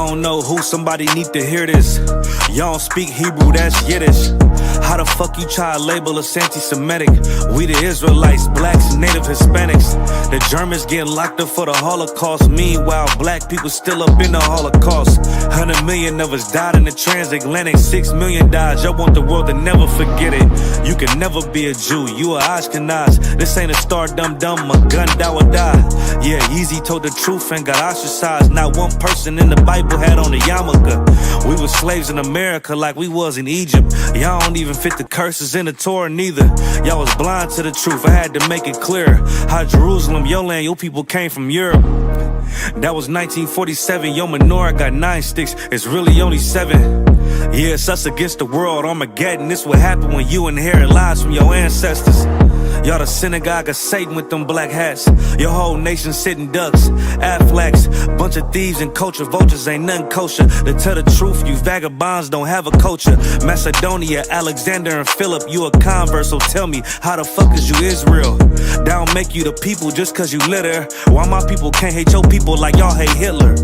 don't know who, somebody need to hear this. Y'all don't speak Hebrew, that's Yiddish. How the fuck you try to label us anti-Semitic? We the Israelites, blacks, native Hispanics. The Germans getting locked up for the Holocaust. Meanwhile, black people still up in the Holocaust. 100 million of us died in the transatlantic. 6 million died, y'all want the world to never forget it. You can never be a Jew, you a Ashkenaz. This ain't a star dum-dum, a gun die or die. Yeah, Yeezy told the truth and got ostracized. Not one person in the Bible had on a yarmulke. We were slaves in America like we was in Egypt. Y'all don't even fit the curses in the Torah neither. Y'all was blind to the truth, I had to make it clear. How Jerusalem, your land, your people came from Europe. That was 1947, your menorah got 9 sticks, it's really only 7. Yeah, it's us against the world, Armageddon. This what happened when you inherit lies from your ancestors. Y'all the synagogue of Satan with them black hats. Your whole nation sitting ducks, Aflacs. Bunch of thieves and culture vultures, ain't nothing kosher. To tell the truth, you vagabonds don't have a culture. Macedonia, Alexander and Philip, you a convert, so tell me, how the fuck is you Israel? That don't make you the people just cause you live there. Why my people can't hate your people like y'all hate Hitler?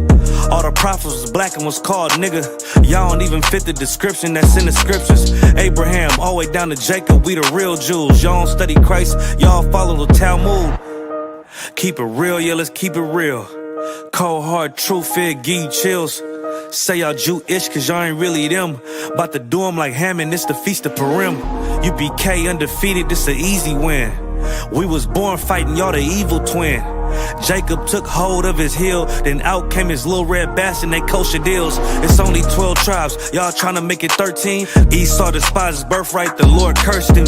All the prophets was black and was called nigga. Y'all don't even fit the description that's in the scriptures. Abraham, all the way down to Jacob, we the real Jews. Y'all don't study Christ, y'all follow the Talmud. Keep it real, yeah, let's keep it real. Cold hard truth, it give you chills. Say y'all Jewish cause y'all ain't really them. About to do them like Hammond, it's the Feast of Purim. UPK undefeated, this an easy win. We was born fighting, y'all the evil twin. Jacob took hold of his heel, then out came his little red bastard and they kosher deals. It's only 12 tribes, y'all trying to make it 13. Esau despised his birthright, the Lord cursed him.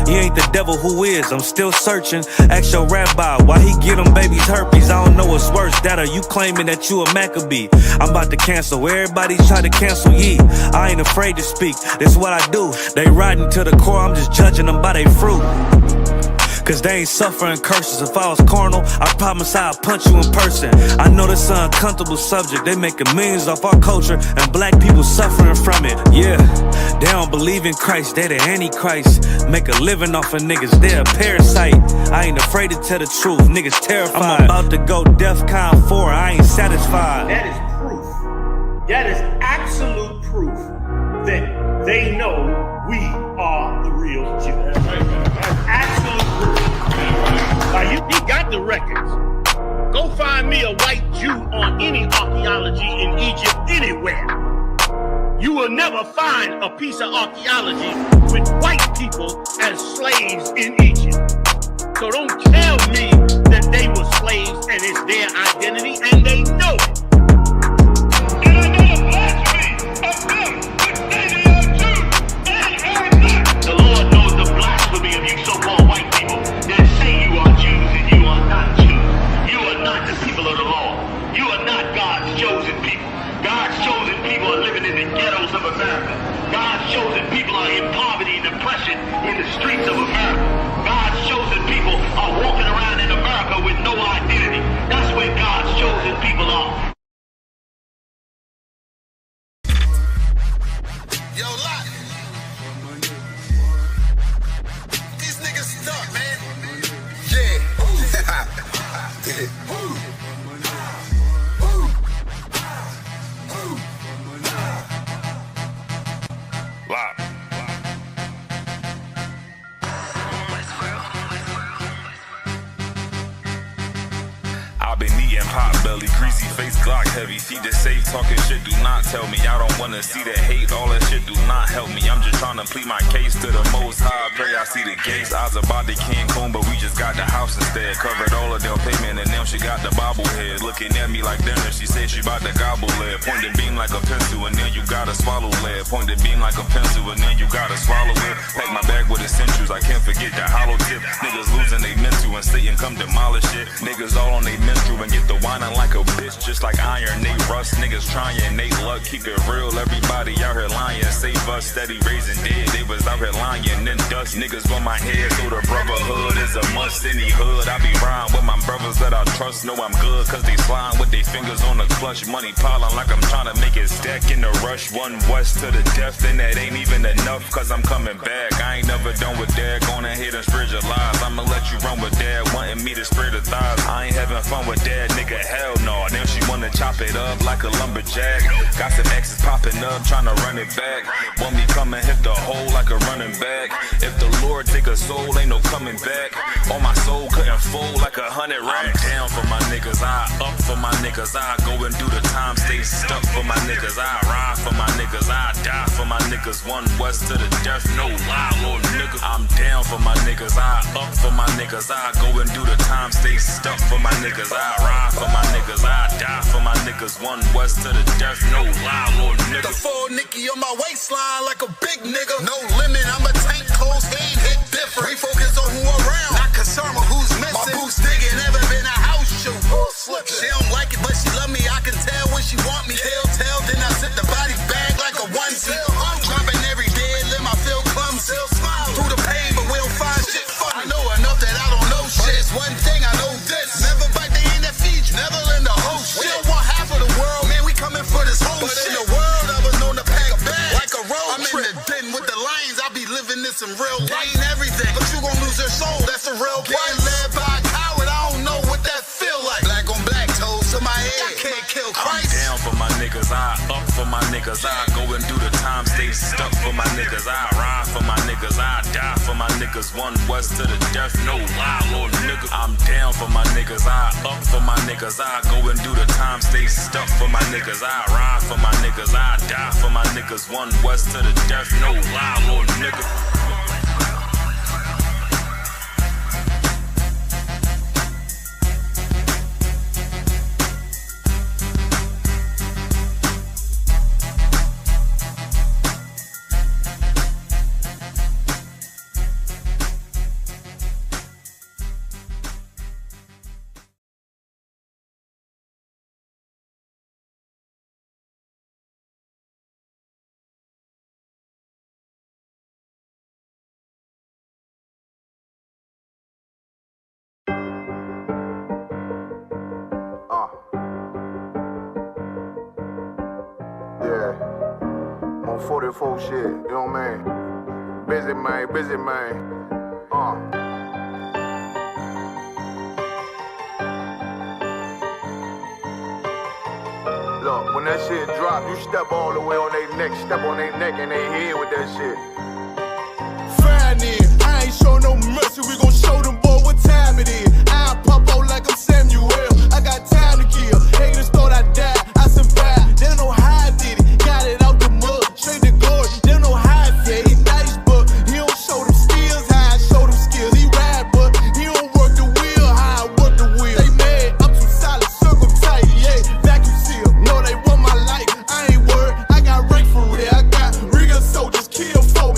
He ain't the devil, who is? I'm still searching. Ask your rabbi, why he get them babies herpes? I don't know what's worse, that or you claiming that you a Maccabee. I'm about to cancel, everybody try to cancel ye. I ain't afraid to speak, that's what I do. They riding to the core, I'm just judging them by their fruit. Cause they ain't suffering curses. If I was carnal, I promise I'd punch you in person. I know this an uncomfortable subject. They making millions off our culture and black people suffering from it. Yeah, they don't believe in Christ, they the Antichrist. Make a living off of niggas, they a parasite. I ain't afraid to tell the truth, niggas terrified. I'm about to go DEFCON 4, I ain't satisfied. That is proof, that is absolute proof that they know we are the real Jews. That's absolute proof. Now he got the records. Go find me a white Jew on any archaeology in Egypt anywhere. You will never find a piece of archaeology with white people as slaves in Egypt. So don't tell me that they were slaves and it's their identity and they know it. And I know the blasphemy of them, which they are Jews. They are not. The Lord knows the blasphemy of you so-called white people that say you are Jews and you are not Jews. You are not the people of the law. You are not God's chosen people. God's chosen people are living in the ghettos of America. God's chosen people are in poverty and depression in the streets of America. God's chosen people are walking around in America with no identity. That's where God's chosen people are. Yo, Lot. These niggas stuck, man. Yeah. Lot. I've been eating pot belly, greasy face, Glock heavy. Feed the safe, talking shit, do not tell me. I don't wanna see the hate, all that shit do not help me. I'm just trying to plead my case to the most high. Pray I see the gates. I was about to Cancun, but we just got the house instead. Covered all of their payment, and now she got the bobblehead. Looking at me like dinner, she said she about to gobble lead. Point the beam like a pencil, and then you gotta swallow lead. Point the beam like a pencil, and then you gotta swallow it. Pack my bag with essentials, I can't forget the hollow tip. Niggas losing they mental, and Satan come demolish it. Niggas all on they menstrual and get the whining like a bitch. Just like iron, they rust. Niggas trying, they luck. Keep it real, everybody out here lying. Save us, steady raising dead. They was out here lying, then dust. Niggas want my my head, so the brotherhood is a must. Any hood, I be riding with my brothers that I trust. Know I'm good, cause they slime with their fingers on the clutch. Money piling like I'm trying to make it stack in the rush. One west to the death, and that ain't even enough, cause I'm coming back. I ain't never done with dad, going ahead and spread your lies. I'ma let you run with dad, wanting me to spread the thighs. I ain't having fun with dad, nigga, hell no. Now she wanna chop it up like a lumberjack. Got some exes popping up, trying to run it back. Want me come and hit the hole like a running back. If the Lord take a soul, ain't no coming back. On my soul couldn't fold like 100 racks. I'm down for my niggas, I up for my niggas. I go and do the time, stay stuck for my niggas. I ride for my niggas, I die for my niggas. One west to the death, no lie, little nigga. I'm down for my niggas, I up for my niggas. I go and do the time, stay stuck for my niggas. I ride for my niggas, I die for my niggas. One west to the death, no lie, little nigga. The full Nicky on my waistline like a big nigga. No limit, I'm a tank, close game, hit different. We focus on who around, not concerned with who's missing. My boots digging, never been a house shoe. She don't like it, but she love me. I can tell when she want me. Tell, then I sit the body bag like a onesie. I'm dropping every day, let my feel clumsy. Through the pain, but we don't find shit funny. I know enough that I don't know shit. But it's one thing I know this. Never bite the hand that feeds you. Never lend a whole shit. We don't want half of the world, man. We coming for this whole shit. But in the world, I was known to pack a bag like a road I'm trip. In the den with the lions. I be living this in real life. Ain't everything, but you gon' lose your soul. That's the real part. Getting led by a coward, I don't know what that feel like. Black on black, toes to my head. I can't kill Christ. I'm down for my niggas, I up for my niggas. I go and do the time, stay stuck for my niggas. I ride for my niggas, I die for my niggas. One west to the death, no lie, little nigga. I'm down for my niggas, I up for my niggas. I go and do the time, stay stuck for my niggas. I ride for my niggas, I die for my niggas. One west to the death, no lie, little nigga. Yeah, on 44 shit, you know what I mean? Busy man. Look, when that shit drop, you step all the way on their neck, step on their neck and their head with that shit. Fine then, I ain't show no mercy, we gon' show them boy what time it is. I pop out like I'm Samuel, I got time to kill. Haters thought I died, I survived. They don't know how I did it, got it out the mud, straight to glory. They don't know how I feel, he nice but he don't show them skills, how I show them skills. He ride but he don't work the wheel, how I work the wheel. They mad, I'm too solid, circle tight, yeah, vacuum seal. No, they want my life, I ain't worried, I got rank for real. I got real soldiers, kill folk.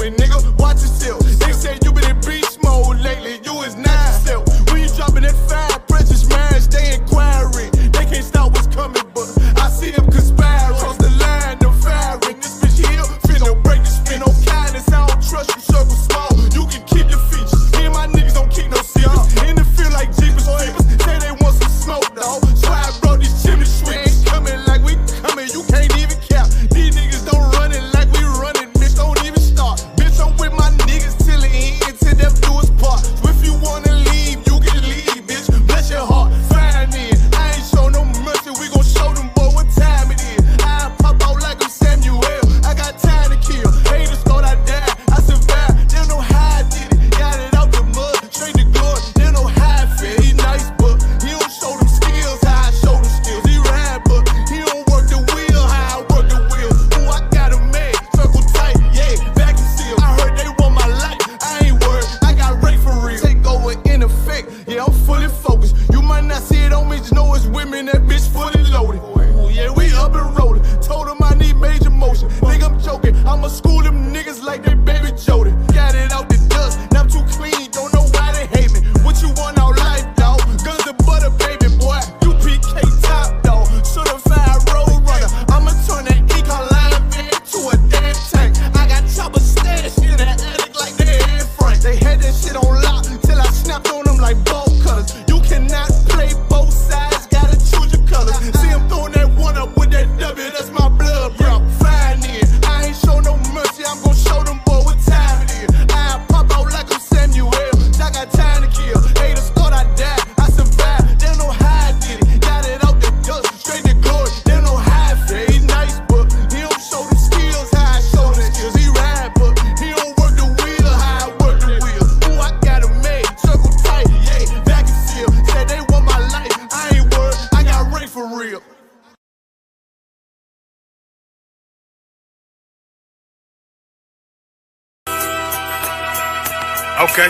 Okay.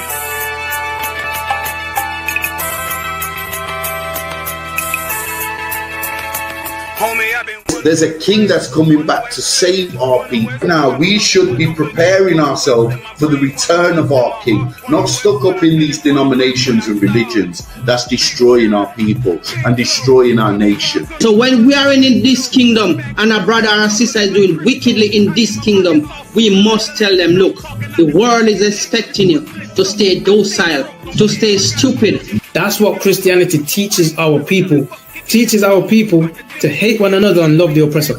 Homie, I've been... There's a king that's coming back to save our people. Now, we should be preparing ourselves for the return of our king, not stuck up in these denominations and religions that's destroying our people and destroying our nation. So when we are in this kingdom and our brother and sister is doing wickedly in this kingdom, we must tell them, look, the world is expecting you to stay docile, to stay stupid. That's what Christianity teaches our people. Teaches our people to hate one another and love the oppressor.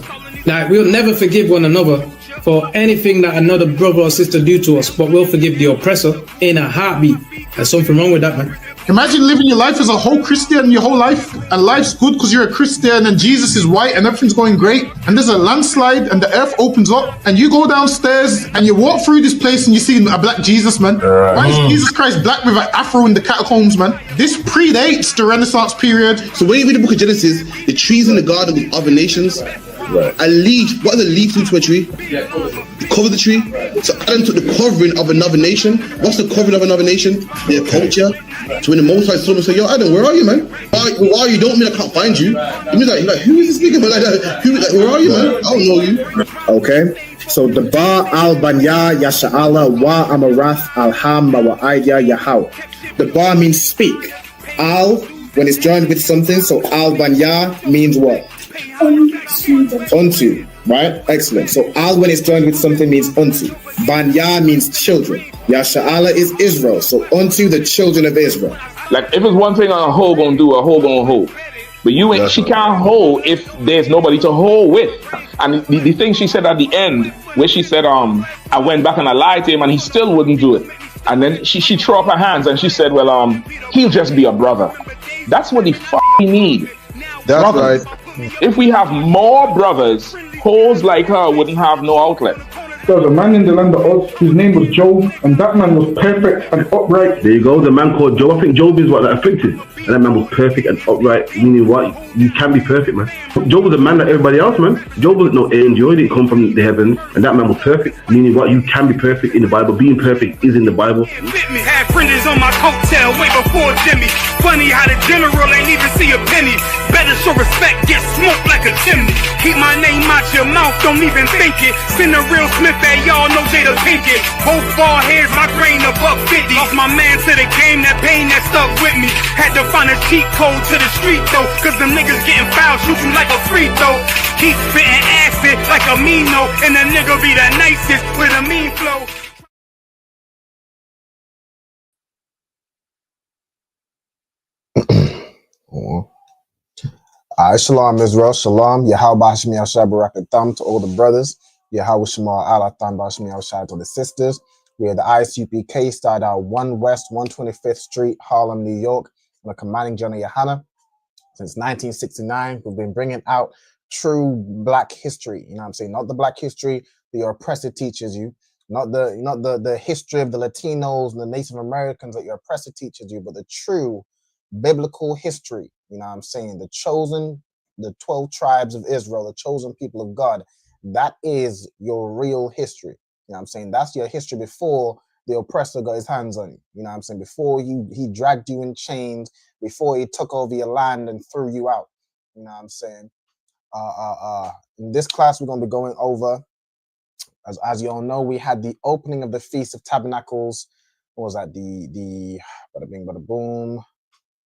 Like, we'll never forgive one another for anything that another brother or sister do to us, but we'll forgive the oppressor in a heartbeat. There's something wrong with that, man. Imagine living your life as a whole Christian your whole life, and life's good because you're a Christian and Jesus is white and everything's going great, and there's a landslide and the earth opens up and you go downstairs and you walk through this place and you see a black Jesus, man. Why is Jesus Christ black with an afro in the catacombs, man? This predates the Renaissance period. So when you read the book of Genesis, the trees in the garden with other nations, a leaf, what are the leaves to a tree? The cover of the tree. So Adam took the covering of another nation. What's the covering of another nation? Their culture. So when the Most High saw him and said, yo, Adam, where are you, man? Why are you? Don't mean I can't find you. He was like, who is this nigga? Like that. Where are you, man? I don't know you. Okay. So the Ba al-Banya Yasha'ala wa Amarath al-Ham wa Idea Yahau. The Ba means speak. Al, when it's joined with something, so al-Banya means what? Unto, right? Excellent. So al when it's joined with something means unto. Banya means children. Yasha'ala is Israel. So unto the children of Israel. Like if it's one thing a hoe gonna do, a hoe gonna hold. But you ain't, she can't hold if there's nobody to hold with. And the thing she said at the end, where she said, I went back and I lied to him and he still wouldn't do it. And then she threw up her hands and she said, well, he'll just be a brother. That's what he need. That's brothers. right. If we have more brothers, hoes like her wouldn't have no outlet. There was a man in the land of Oz whose name was Job, and that man was perfect and upright. There you go, the man called Job. I think Job is what, like, afflicted. And that man was perfect and upright, meaning what? You can be perfect, man. Job was a man like everybody else, man. Job wasn't no angel, he didn't come from the heavens, and that man was perfect, meaning what? You can be perfect in the Bible. Being perfect is in the Bible. Had friends on my coattail way before Jimmy. Funny how the general ain't even see a penny. Better show respect, get smoked like a chimney. Keep my name out your mouth, don't even think it. Send a real Smith at y'all, no Jada Pinkett. Both ball heads, my grain above 50. Lost my man to the game, that pain that stuck with me. Had to find a cheat code to the street though, cause them niggas getting foul, shoot you like a free throw. Keep spitting acid like a Mino, and the nigga be the nicest with a mean flow. Shalom Israel, Shalom, Yahweh Bashmi Al Barakatam to all the brothers, Yahweh Shema Alatam Bashmi Al to the sisters. We are the ISUPK, started out 1 West 125th Street, Harlem, New York, on a commanding General Yohana. Since 1969, we've been bringing out true black history, you know what I'm saying? Not the black history that your oppressor teaches you, not the history of the Latinos and the Native Americans that your oppressor teaches you, but the true biblical history, you know what I'm saying? The chosen, the 12 tribes of Israel, the chosen people of God. That is your real history. You know what I'm saying? That's your history before the oppressor got his hands on you. You know what I'm saying? Before he dragged you in chains, before he took over your land and threw you out. You know what I'm saying? In this class, we're going to be going over, as you all know, we had the opening of the Feast of Tabernacles. What was that? The bada bing, bada boom.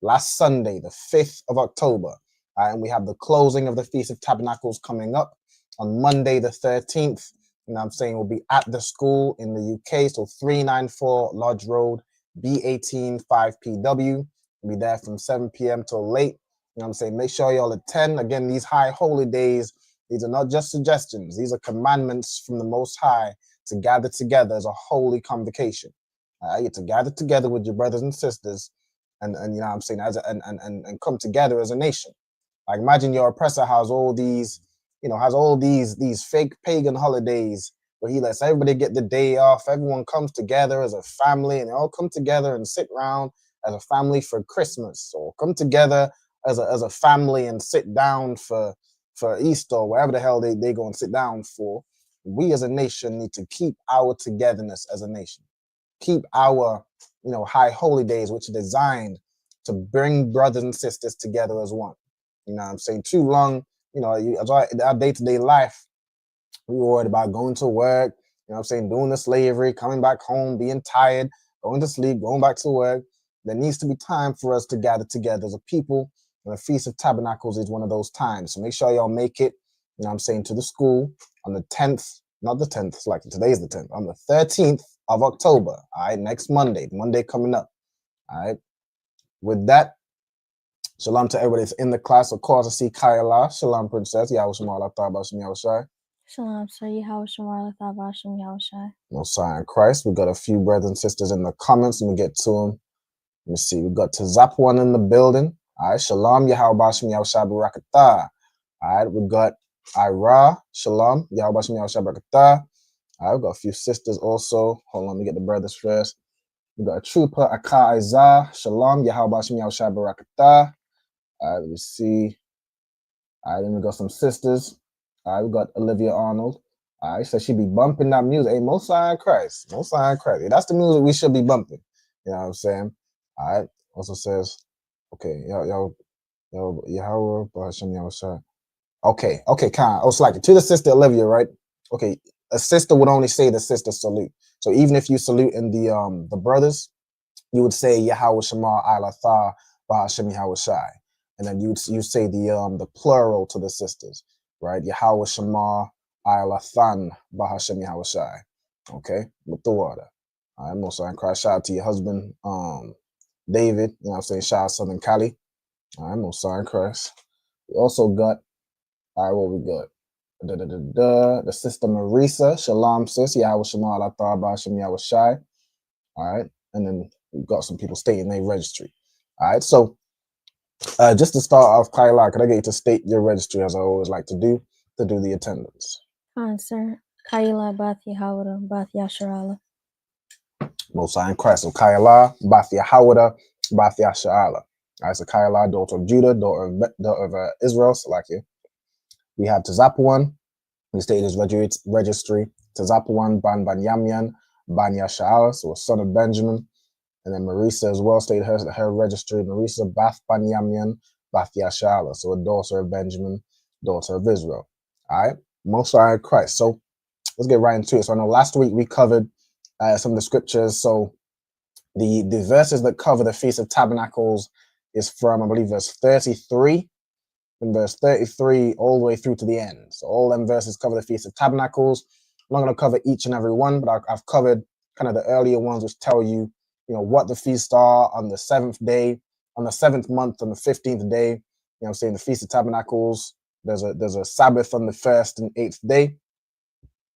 Last Sunday, the 5th of October. And we have the closing of the Feast of Tabernacles coming up on Monday, the 13th. You know what I'm saying? We'll be at the school in the UK. So 394 Lodge Road, B18 5PW. We'll be there from 7 p.m. till late. You know what I'm saying? Make sure y'all attend. Again, these high holy days, these are not just suggestions. These are commandments from the Most High to gather together as a holy convocation. To gather together with your brothers and sisters and you know what I'm saying, and come together as a nation. Like imagine your oppressor has all these, has all these fake pagan holidays where he lets everybody get the day off. Everyone comes together as a family and they all come together and sit around as a family for Christmas, or come together as a family and sit down for Easter, or wherever the hell they go and sit down for. We as a nation need to keep our togetherness as a nation. keep our, high holy days, which are designed to bring brothers and sisters together as one. You know what I'm saying? Too long, our day-to-day life, we were worried about going to work, doing the slavery, coming back home, being tired, going to sleep, going back to work. There needs to be time for us to gather together as a people, and the Feast of Tabernacles is one of those times. So make sure y'all make it, to the school on the 10th, not the 10th, it's like today's the 10th, on the 13th of October, all right, next Monday coming up, all right. With that, shalom to everybody that's in the class. Of course, I see Kayla. Shalom, Princess. Yahweh Shemar Latha Bashim Yahushai. Shalom, sir. Yahweh Shemar Latha Bashim Yahushai. No sign Christ. We got a few brothers and sisters in the comments. Let me get to them. Let me see. We got Tazapwan in the building. All right. Shalom, Yahweh Bashim Yahushai Barakatah. All right. We got Ira. Shalom, Yahweh Bashim Yahushai Barakatah. All right. We got a few sisters also. Hold on. Let me get the brothers first. We got a trooper, Aka Isaiah. Shalom, Yahweh Bashim Yahushai Barakatah. All right, let me see. All right, then we got some sisters. All right, we got Olivia Arnold. All right, so she be bumping that music. Hey, Most High in Christ. Most High in Christ. Yeah, that's the music we should be bumping. You know what I'm saying? All right. Also says, okay, Yahweh Bashim Yahushai. Okay, Khan. Oh, like to the sister Olivia, right? Okay, a sister would only say the sister salute. So even if you salute in the brothers, you would say Yahweh Shema Alatha Bahashem Yahushai. And then you say the plural to the sisters, right? Yahweh Shema Alathan Bahashem Yahushai. Okay, with the water. All right, most in Christ. Shout out to your husband, David. You know what I'm saying? Shout out Southern Cali. All right, most in Christ. We also got, all right, what we got? The sister Marisa. Shalom, sis. Yahweh Shema Alatha Bahashem Yahushai. All right, and then we've got some people stating their registry. All right, so just to start off, Kyla, could I get you to state your registry as I always like to do the attendance? Fine, sir. Kaila Bath Yahawada Bath Yasharala. Most High in Christ. So Kyla, Bath Yahawada, Bath Yasharala. All right, so Kyla, daughter of Judah, daughter of Israel, Salakia. We have Tazapuan. We stated his registry. Tazapuan Ban Banyamyan, Ban Yasharala, so a son of Benjamin. And then Marisa as well stated her registry. Marisa Bath Banyamyan, Bath Yashala. So a daughter of Benjamin, daughter of Israel. All right. Most High Christ. So let's get right into it. So I know last week we covered some of the scriptures. So the verses that cover the Feast of Tabernacles is from, I believe, verse 33. From verse 33 all the way through to the end. So all them verses cover the Feast of Tabernacles. I'm not going to cover each and every one, but I've covered kind of the earlier ones which tell you, what the feasts are on the 7th day, on the 7th month, on the 15th day. I'm saying the Feast of Tabernacles. There's a Sabbath on the 1st and 8th day.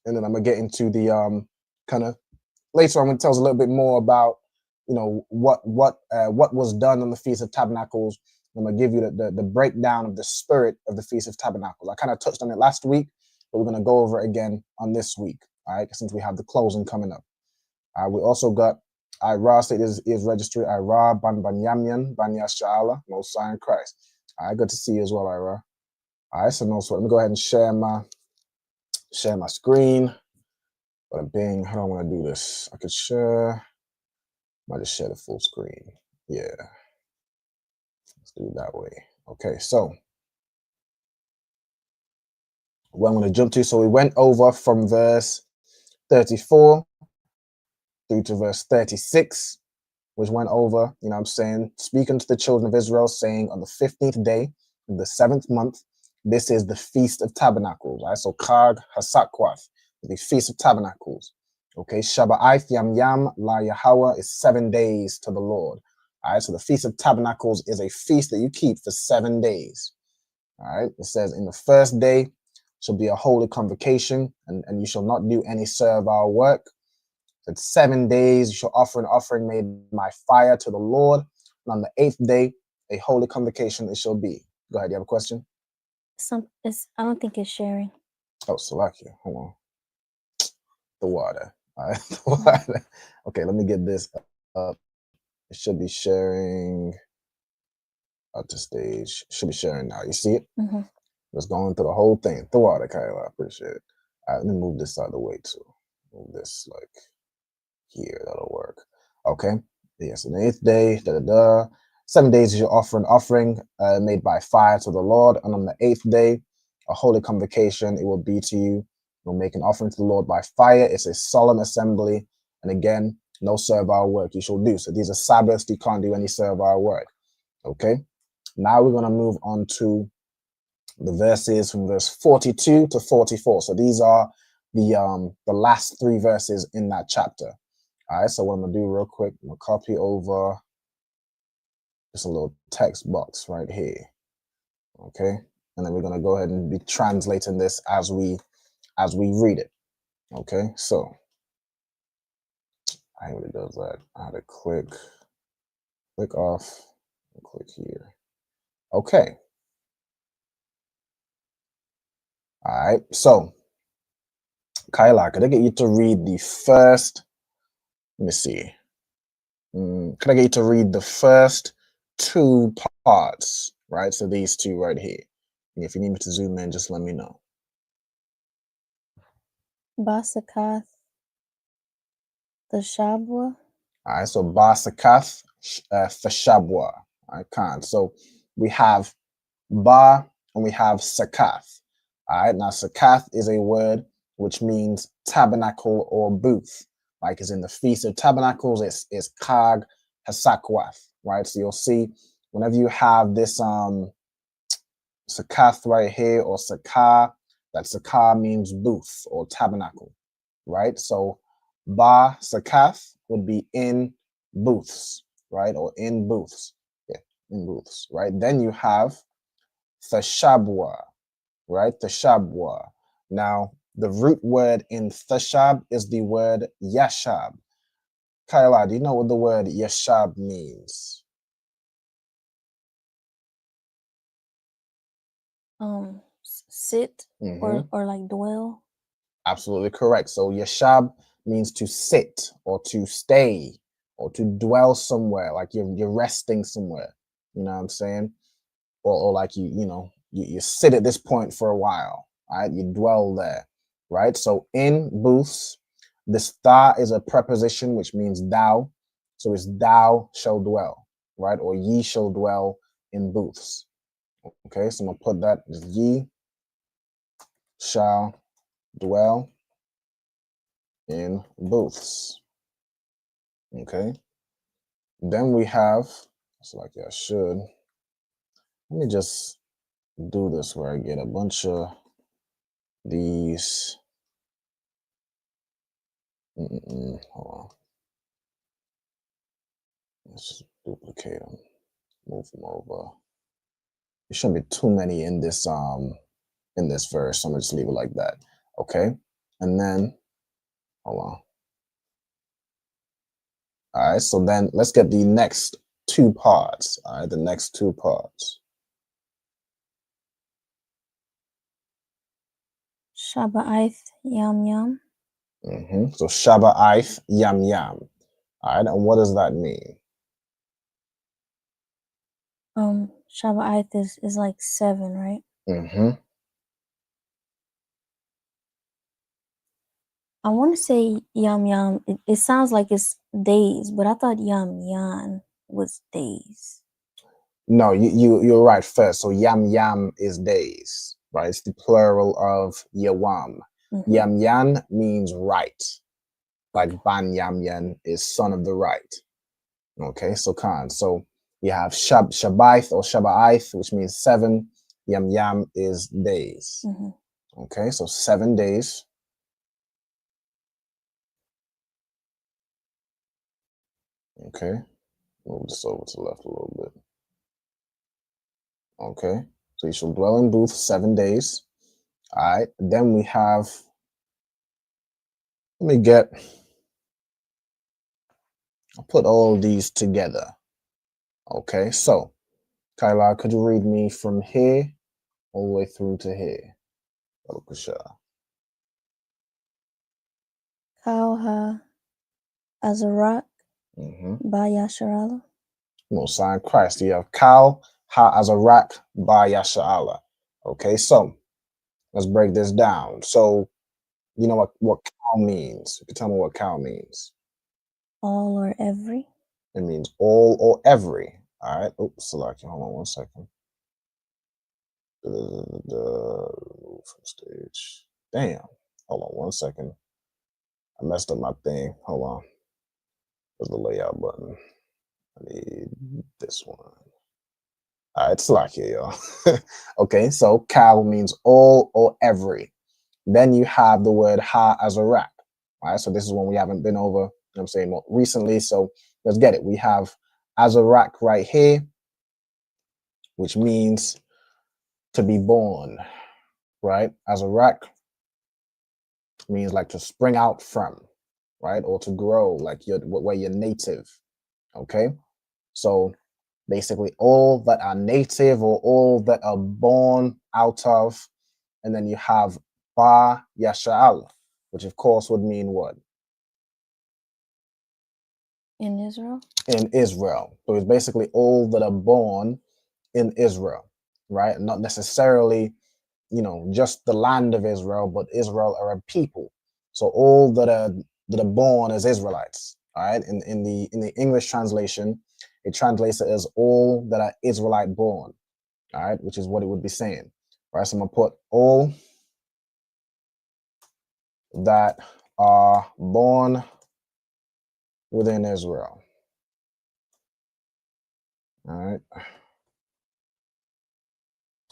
And then I'm going to get into the kind of later on when it tells a little bit more about, what was done on the Feast of Tabernacles. I'm going to give you the breakdown of the spirit of the Feast of Tabernacles. I kind of touched on it last week, but we're going to go over it again on this week, all right, since we have the closing coming up. We also got Ira state is registry. Ira Ban Banyamyan, Ban Yashala, Most High in Christ. All right, good to see you as well, Ira. All right, so no sweat. Let me go ahead and share my screen. But bing, how do I want to do this? I could share. Might just share the full screen. Yeah. Let's do it that way. Okay, so what I'm going to jump to. So we went over from verse 34 through to verse 36, which went over, speaking to the children of Israel, saying on the 15th day of the 7th month, this is the Feast of Tabernacles, right? So Kag Hasakwath, the Feast of Tabernacles. Okay, Shabbat Yam Yam La Yahweh is 7 days to the Lord. All right, so the Feast of Tabernacles is a feast that you keep for 7 days. All right, it says in the first day shall be a holy convocation, and you shall not do any servile work. That 7 days you shall offer an offering made by fire to the Lord. And on the 8th day, a holy convocation it shall be. Go ahead, you have a question? I don't think it's sharing. Oh, Salakia, hold on. The water. All right, the water. Okay, let me get this up. It should be sharing up to stage. It should be sharing now. You see it? Mm-hmm. It's going through the whole thing. The water, Kayla. I appreciate it. All right, let me move this out of the way too. Move this like here. That'll work. Okay. Yes, on the 8th day, 7 days you shall offer an offering made by fire to the Lord, and on the 8th day, a holy convocation it will be to you. You'll make an offering to the Lord by fire. It's a solemn assembly, and again, no servile work you shall do. So these are Sabbaths. You can't do any servile work. Okay. Now we're going to move on to the verses from verse 42 to 44. So these are the last 3 verses in that chapter. All right, so what I'm gonna do real quick, I'm gonna copy over just a little text box right here. Okay, and then we're gonna go ahead and be translating this as we read it. Okay, so I really does that. I had to click off, and click here. Okay. All right, so Kyla, could I get you to read the first? Let me see. Could I get you to read the first 2 parts, right? So these 2 right here. And if you need me to zoom in, just let me know. Basakath, the Shabwa. All right, so Basakath, Feshabwa. I can't. So we have Ba and we have Sakath. All right, now Sakath is a word which means tabernacle or booth. Like is in the Feast of Tabernacles, it's Kag Hasakwath, right? So you'll see whenever you have this Sakath right here or Sakah, that Sakah means booth or tabernacle, right? So Ba Sakath would be in booths, right? Or in booths, yeah, in booths, right? Then you have Thashabwa, right? Thashabwa. Now, the root word in Thashab is the word Yashab. Kyla, do you know what the word Yashab means? Sit or like dwell. Absolutely correct. So Yashab means to sit or to stay or to dwell somewhere, like you're resting somewhere. You know what I'm saying? Or like you sit at this point for a while, right? You dwell there, right? So in booths, this tha is a preposition which means thou. So it's thou shall dwell, right? Or ye shall dwell in booths. Okay, so I'm gonna put that as ye shall dwell in booths. Okay. Then we have, it's like I should. Let me just do this where I get a bunch of these. Hold on. Let's just duplicate them, move them over. There shouldn't be too many in this verse, so I'm gonna just leave it like that. Okay, and then hold on. All right, so then let's get the next 2 parts. All right, the next 2 parts. Shaba'ith Yam Yam. So Shaba'ith Yam Yam. All right, and what does that mean? Shaba'ith is like 7, right? I want to say Yam Yam. It sounds like it's days, but I thought Yam Yan was days. No, you're right first. So Yam Yam is days, right? It's the plural of Yawam. Yam Yan means right. Like Ban Yam Yan is son of the right. Okay, so Khan. So you have Shabaith or Shaba'ith, which means 7. Yam Yam is days. Okay, so 7 days. Okay, move this over to the left a little bit. Okay, so you shall dwell in booths 7 days. All right, then we have, I'll put all these together. Okay, so Kyla, could you read me from here all the way through to here? Kauha Azarak by Yasharala. No sign Christ. You have Kal Ha Azarak by Yasha'Allah. Okay, so let's break this down. So you know what cow means. You can tell me what cow means. All or every. It means all or every. All right. Oops, select. Hold on 1 second. Move from stage. Damn. Hold on 1 second. I messed up my thing. Hold on. Where's the layout button? I need this one. All right, slack here, y'all. Okay, so kal means all or every. Then you have the word ha as a rak. All right, so this is one we haven't been over, I'm saying, more recently. So let's get it. We have as a rak right here, which means to be born, right? As a rak means like to spring out from, right? Or to grow, like you're where you're native. Okay, so basically all that are native or all that are born out of. And then you have Ba Yasha'al, which of course would mean what? In Israel? In Israel. So it's basically all that are born in Israel, right? Not necessarily, you know, just the land of Israel, but Israel are a people. So all that are born as Israelites, all right? In the English translation, it translates it as all that are Israelite born, all right? Which is what it would be saying, right? So I'm gonna put all that are born within Israel. All right.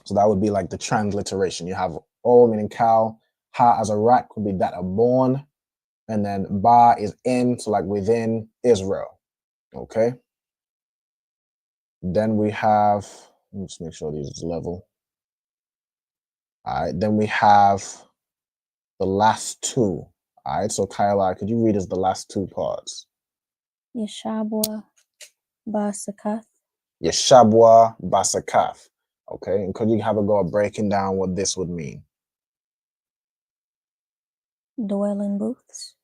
So that would be like the transliteration. You have all meaning cow, ha as a rak would be that are born, and then ba is in, so like within Israel. Okay. Then we have, let's make sure this is level. All right. Then we have the last two. All right. So Kyla, could you read us the last two parts? Yeshabwa Basakath. Yeshabwa Basakath. Okay, and could you have a go at breaking down what this would mean? Dwell in booths.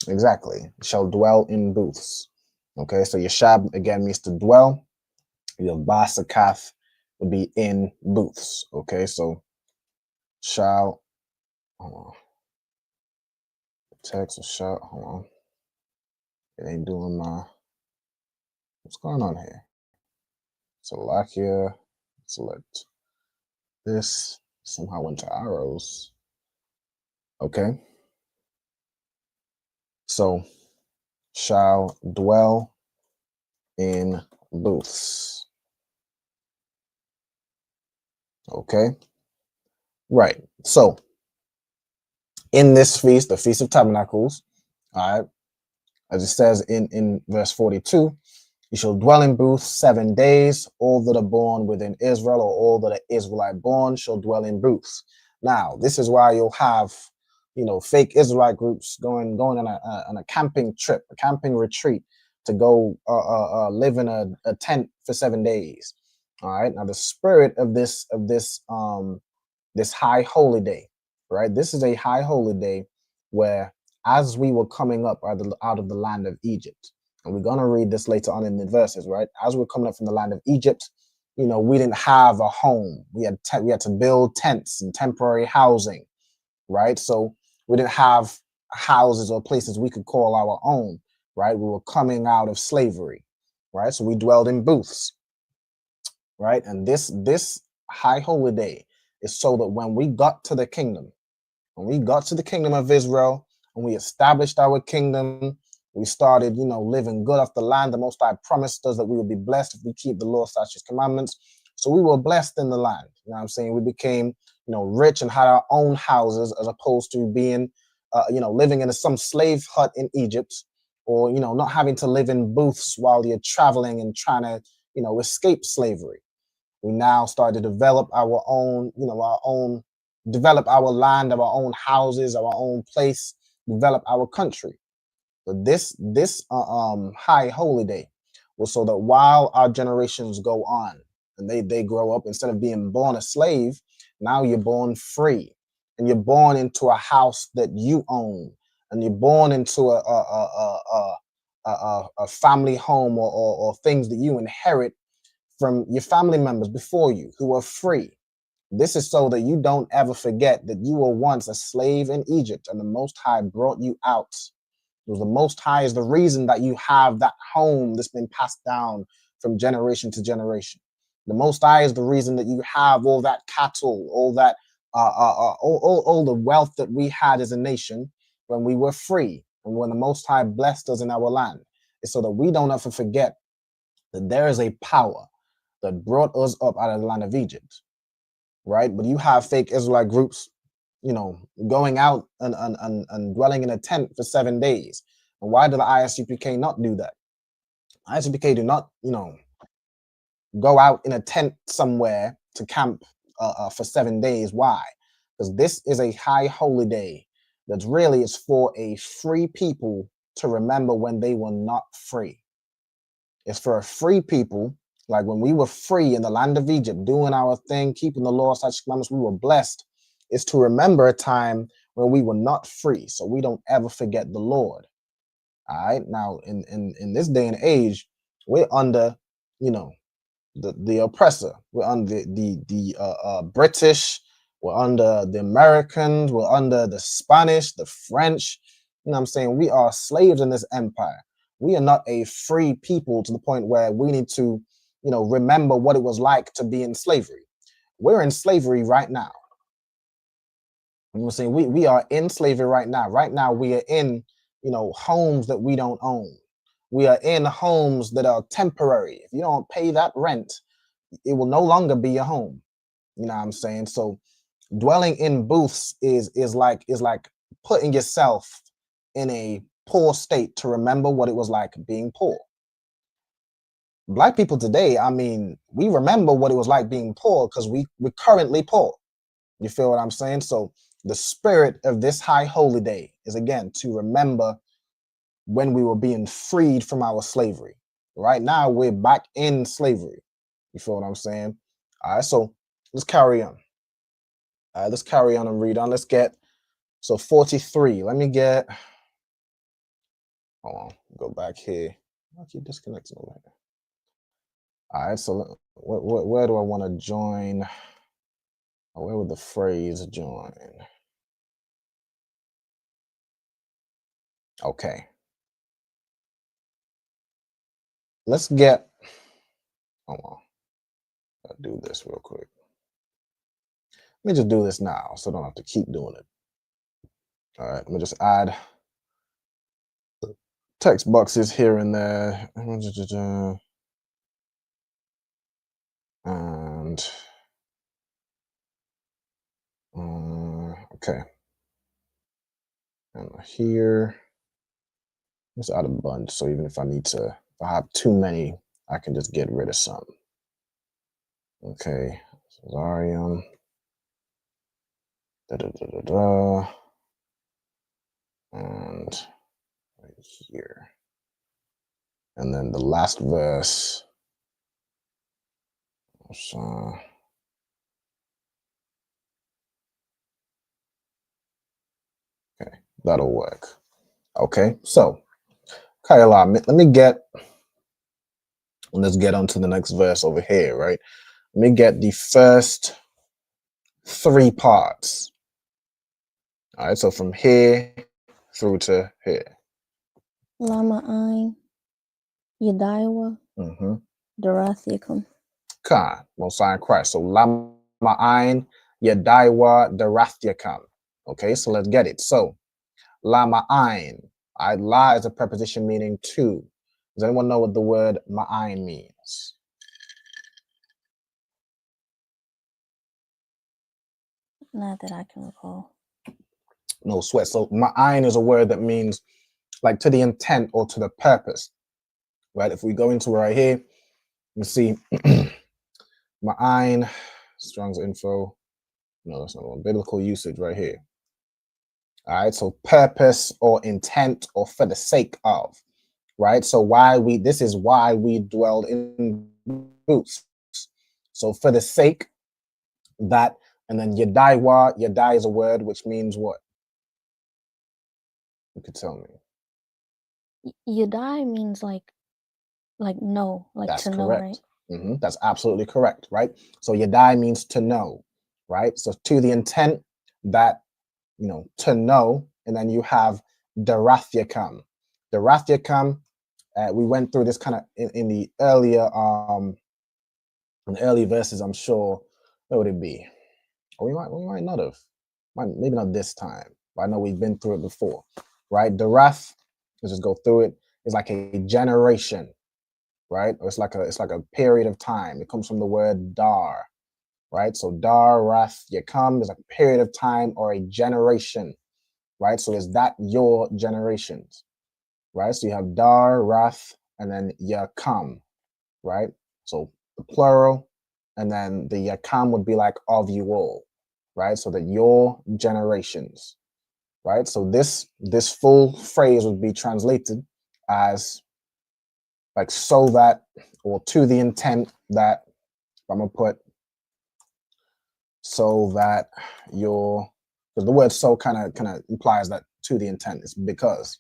Exactly. Shall dwell in booths. Okay, so Yeshab again means to dwell. Your Basakath would be in booths. Okay, so shall, hold on. Text or shall, hold on. It ain't doing my, what's going on here? Select here, select this, somehow went to arrows. Okay. So shall dwell in booths. Okay. Right. So in this feast, the Feast of Tabernacles, all right, as it says in verse 42, you shall dwell in booths 7 days. All that are born within Israel, or all that are Israelite born, shall dwell in booths. Now, this is why you'll have, you know, fake Israelite groups going on a camping trip, a camping retreat to go live in a tent for 7 days. All right. Now, the spirit of this high holy day, right? This is a high holy day where, as we were coming up out of the land of Egypt, and we're going to read this later on in the verses, right? As we're coming up from the land of Egypt, you know, we didn't have a home. We had to build tents and temporary housing, right? So we didn't have houses or places we could call our own, right? We were coming out of slavery, right? So we dwelled in booths, right? And this high holy day is so that when we got to the kingdom, of Israel, and we established our kingdom, we started, you know, living good off the land. The Most High promised us that we would be blessed if we keep the law, statutes, commandments. So we were blessed in the land. You know what I'm saying? We became, you know, rich and had our own houses, as opposed to being, you know, living in some slave hut in Egypt, or, you know, not having to live in booths while you're traveling and trying to, you know, escape slavery. We now start to develop our own, you know, develop our land, our own houses, our own place, develop our country. But this high holy day was so that while our generations go on and they grow up, instead of being born a slave, now you're born free, and you're born into a house that you own, and you're born into a family home, or things that you inherit from your family members before you who are free. This is so that you don't ever forget that you were once a slave in Egypt, and the Most High brought you out, It was the Most High is the reason that you have that home that's been passed down from generation to generation. The Most High is the reason that you have all that cattle, all that, all the wealth that we had as a nation when we were free and when the Most High blessed us in our land. It's so that we don't ever forget that there is a power that brought us up out of the land of Egypt, right? But you have fake Israelite groups, you know, going out and dwelling in a tent for 7 days. And why did the ISUPK not do that? ISUPK do not, you know, go out in a tent somewhere to camp for 7 days. Why? Because this is a high holy day that really is for a free people to remember when they were not free. It's for a free people, like when we were free in the land of Egypt, doing our thing, keeping the law, such commandments, we were blessed. It's to remember a time when we were not free, so we don't ever forget the Lord. All right. Now, in this day and age, we're under, you know, the oppressor. We're under the British. We're under the Americans. We're under the Spanish, the French. You know what I'm saying? We are slaves in this empire. We are not a free people to the point where we need to, you know, remember what it was like to be in slavery. We're in slavery right now. You know what I'm saying? We are in slavery right now. Right now, we are in, you know, homes that we don't own. We are in homes that are temporary. If you don't pay that rent, it will no longer be your home. You know what I'm saying? So dwelling in booths is like putting yourself in a poor state to remember what it was like being poor. Black people today, I mean, we remember what it was like being poor because we're currently poor. You feel what I'm saying? So the spirit of this high holy day is, again, to remember when we were being freed from our slavery. Right now, we're back in slavery. You feel what I'm saying? All right, so let's carry on. All right, let's carry on and read on. Let's get, so 43. Let me get, hold on, go back here. I keep disconnecting over here. All right, so where do I want to join? Where would the phrase join? Okay. Let's get, hold on. I'll do this real quick. Let me just do this now so I don't have to keep doing it. All right, let me just add text boxes here and there. And okay. And here, let's add a bunch. So even if I need to, if I have too many, I can just get rid of some. Okay, Zarium. And right here. And then the last verse. So, okay, that'll work. Okay, so Kayla, let's get on to the next verse over here, right? Let me get the first 3 parts. All right, so from here through to here. Lama Ain, Yedaiwa, Darathiakum. Khan, Most High in Christ. So Lama Ain, Yedaiwa, Darathiakum. Okay, so let's get it. So Lama Ain. La is a preposition meaning to. Does anyone know what the word ma'ain means? Not that I can recall. No sweat. So ma'ain is a word that means like to the intent or to the purpose, right? If we go into right here, you see ma'ain, Strong's info. No, that's not one. Biblical usage right here. All right, so purpose or intent or for the sake of, right? So this is why we dwelled in booths. So for the sake that, and then Yedai is a word which means what? You could tell me. Yedai means like know, like That's to correct. know, right? That's absolutely correct, right? So Yedai means to know, right? So to the intent that, you know, to know, and then you have Darathiakum. The Wrath Yakam, we went through this kind of in the earlier in the early verses, I'm sure. What would it be? Or we might not have. Maybe not this time, but I know we've been through it before, right? The wrath, let's just go through it, is like a generation, right? Or it's like a period of time. It comes from the word dar, right? So dar, wrath, yakam is like a period of time or a generation, right? So is that your generations, right? So you have dar, wrath, and then yakam, right? So the plural, and then the yakam would be like of you all, right? So that your generations, right? So this full phrase would be translated as like so that, or to the intent that, I'm gonna put so that your, because the word so kind of implies that to the intent is because,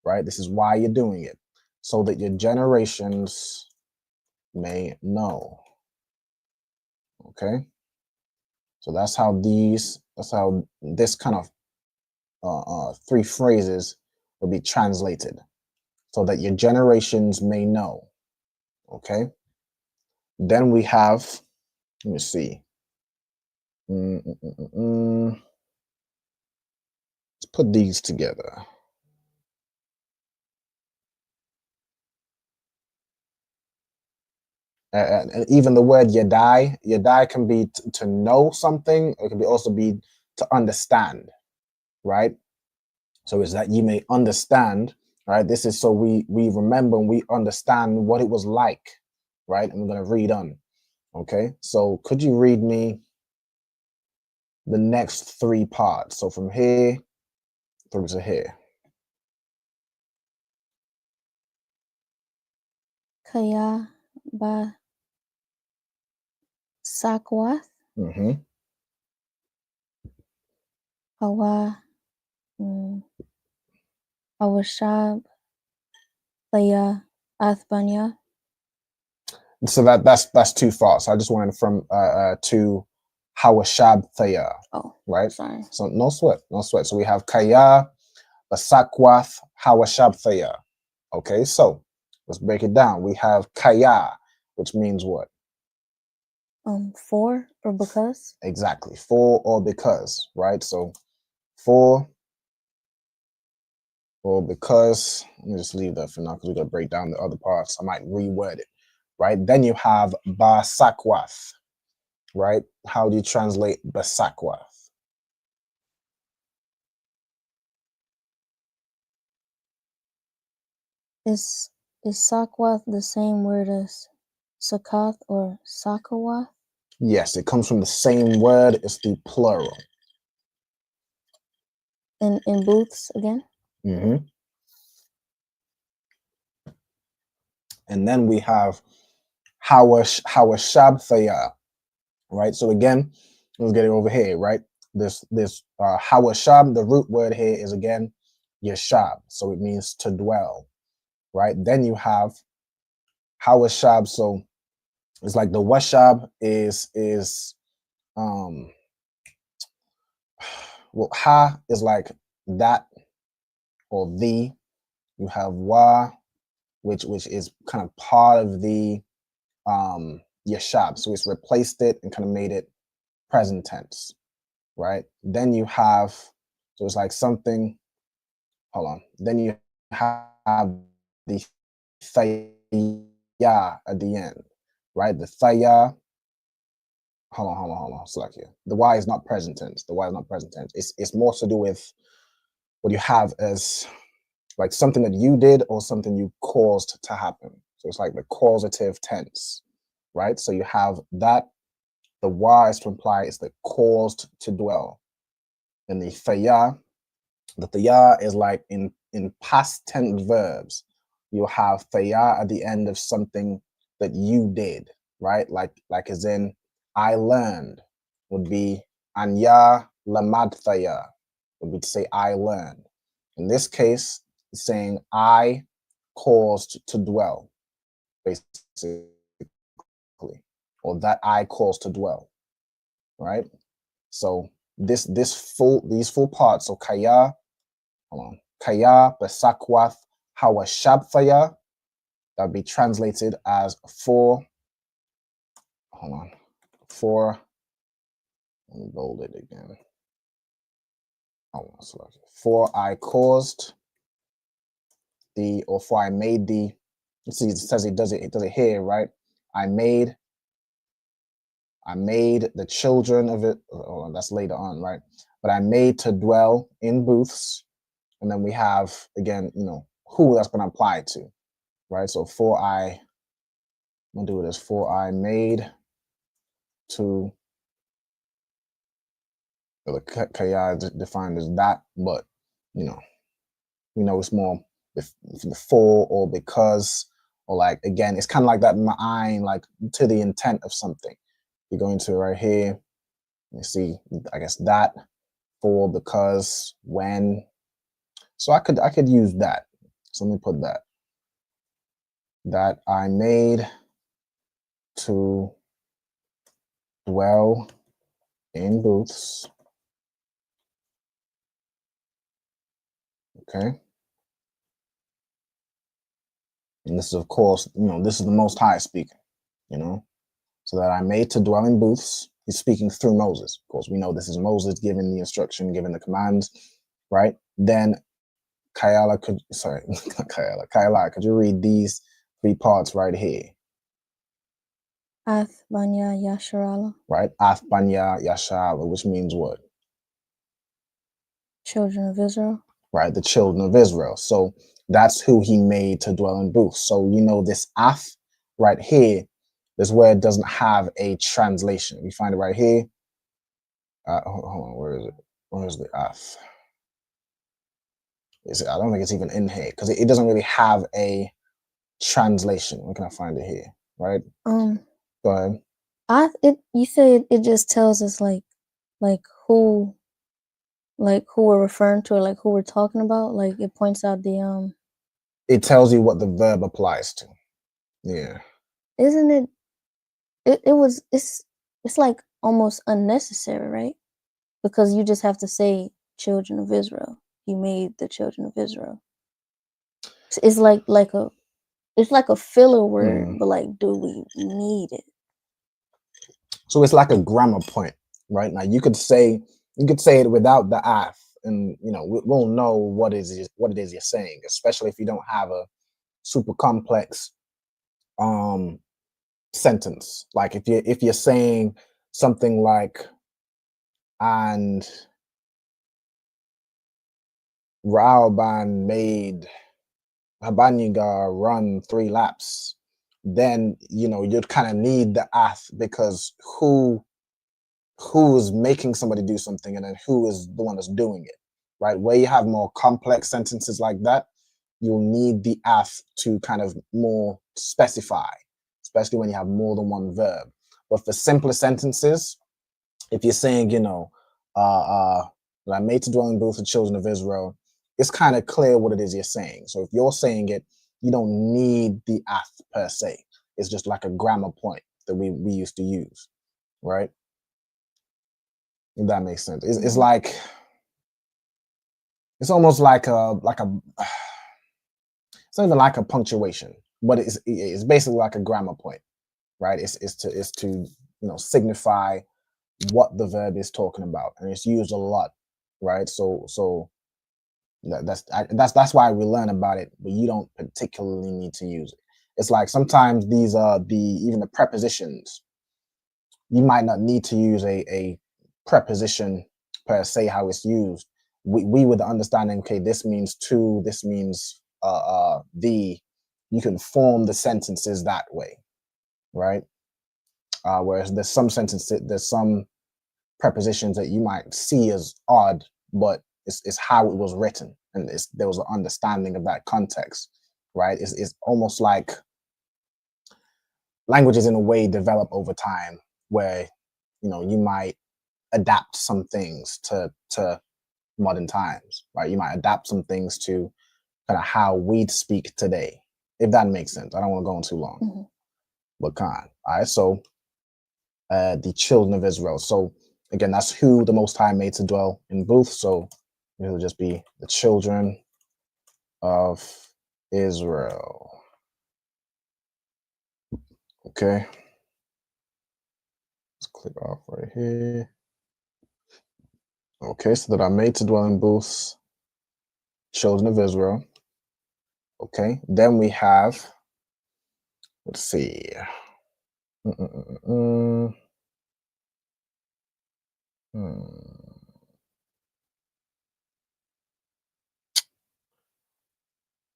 right? This is why you're doing it, so that your generations may know. Okay, so that's how this kind of three phrases will be translated, so that your generations may know. Okay, then we have, let me see, let's put these together. And even the word yadai can be to know something. It can also be to understand, right? So it's that you may understand, right? This is so we remember and we understand what it was like, right? And we're going to read on. Okay, so could you read me the next three parts? So from here through to here. Kaya ba Sakwath, Hawa, Awashab, Thaya, Athbanya. So that's too far. So I just wanted from to Hawashab Thaya. Oh, right. Sorry. So no sweat. So we have Kaya, Basakwath, Hawashab Thaya. Okay, so let's break it down. We have Kaya, which means what? For or because. Exactly, for or because, right? So for or because. Let me just leave that for now because we're gonna break down the other parts. I might reword it, right? Then you have Basakwath, right? How do you translate Basakwath? Is Sakwath the same word as Sakath or Sakawath? Yes, it comes from the same word. It's the plural. In booths again? And then we have Hawashab Thaya, right? So again, let's get it over here, right? This Hawashab, the root word here is again Yashab, so it means to dwell, right? Then you have Hawashab, so it's like the Washab is well, Ha is like that or the. You have Wa, which is kind of part of the Yashab, so it's replaced it and kind of made it present tense, right? Then you have, so it's like something, hold on. Then you have the Thaya at the end, right? The Thaya, hold on, select here. The Y is not present tense. The Y is not present tense. It's more to do with what you have as like something that you did or something you caused to happen. So it's like the causative tense, right? So you have that, the Y is to imply it's the caused to dwell. And the thaya is like in past tense verbs, you have thaya at the end of something that you did, right? Like as in I learned would be anya lamad thaya, would be to say I learned. In this case, it's saying I caused to dwell, basically, or that I caused to dwell, right? So these full parts, so Kaya, Kaya, Basakwath, Hawashabthaya, that would be translated as for, hold on, for, let me bold it again. For I caused the, or for I made the, let's see, it says it does it here, right? I made the children of it, oh, that's later on, right? But I made to dwell in booths. And then we have, again, you know, who that's going to apply to, right? So for I, I'm going to do this, for I made to, the kaya defined as that, but, you know, it's more the for or because, or like, again, it's kind of like that ma'ayin, like to the intent of something. You're going to right here, you see, I guess that, for, because, when. So I could use that. So let me put that I made to dwell in booths. Okay. And this is, of course, you know, this is the Most High speaking, you know. So that I made to dwell in booths. He's speaking through Moses. Of course, we know this is Moses giving the instruction, giving the commands, right? Then Kayala could, sorry, Kayala, could you read these 3 parts right here? Ath Banya Yasharala. Right? Ath Banya Yasharala, which means what? Children of Israel. Right? The children of Israel. So that's who he made to dwell in booths. So, you know, this Ath right here is where it doesn't have a translation. We find it right here. Hold on, where is it? Where's the Ath? I don't think it's even in here because it doesn't really have a translation. Where can I find it here? Right? Go ahead. You said it just tells us like who we're referring to, or like who we're talking about. Like it points out the It tells you what the verb applies to. Yeah. Isn't it? It's like almost unnecessary, right? Because you just have to say children of Israel. He made the children of Israel. It's like a filler word, but like, do we need it? So it's like a grammar point, right? Now you could say it without the ath, and you know we'll know what it is you're saying, especially if you don't have a super complex sentence. Like if you're saying something like, and Rauban made Habaniga run 3 laps, then you know you'd kind of need the ath, because who is making somebody do something, and then who is the one that's doing it, right? Where you have more complex sentences like that, you'll need the ath to kind of more specify, especially when you have more than one verb. But for simpler sentences, if you're saying, you know, I made to dwell in booths with children of Israel, it's kind of clear what it is you're saying. So if you're saying it, you don't need the ath per se. It's just like a grammar point that we used to use, right? If that makes sense. It's like, it's almost like a it's not even like a punctuation, but it's basically like a grammar point, right? It's to you know signify what the verb is talking about, and it's used a lot, right? So that's why we learn about it, but you don't particularly need to use it. It's like sometimes these are even the prepositions. You might not need to use a preposition per se how it's used. We with the understanding, okay, this means to, this means the. You can form the sentences that way, right? Whereas there's some prepositions that you might see as odd, but it's how it was written, and there was an understanding of that context, right? It's almost like languages in a way develop over time, where you know you might adapt some things to modern times, right? You might adapt some things to kind of how we'd speak today, if that makes sense. I don't want to go on too long, but all right. So the children of Israel. So again, that's who the Most High made to dwell in booths. So it'll just be the children of Israel. Okay. Let's click off right here. Okay, so that are made to dwell in booths, children of Israel. Okay, then we have, let's see.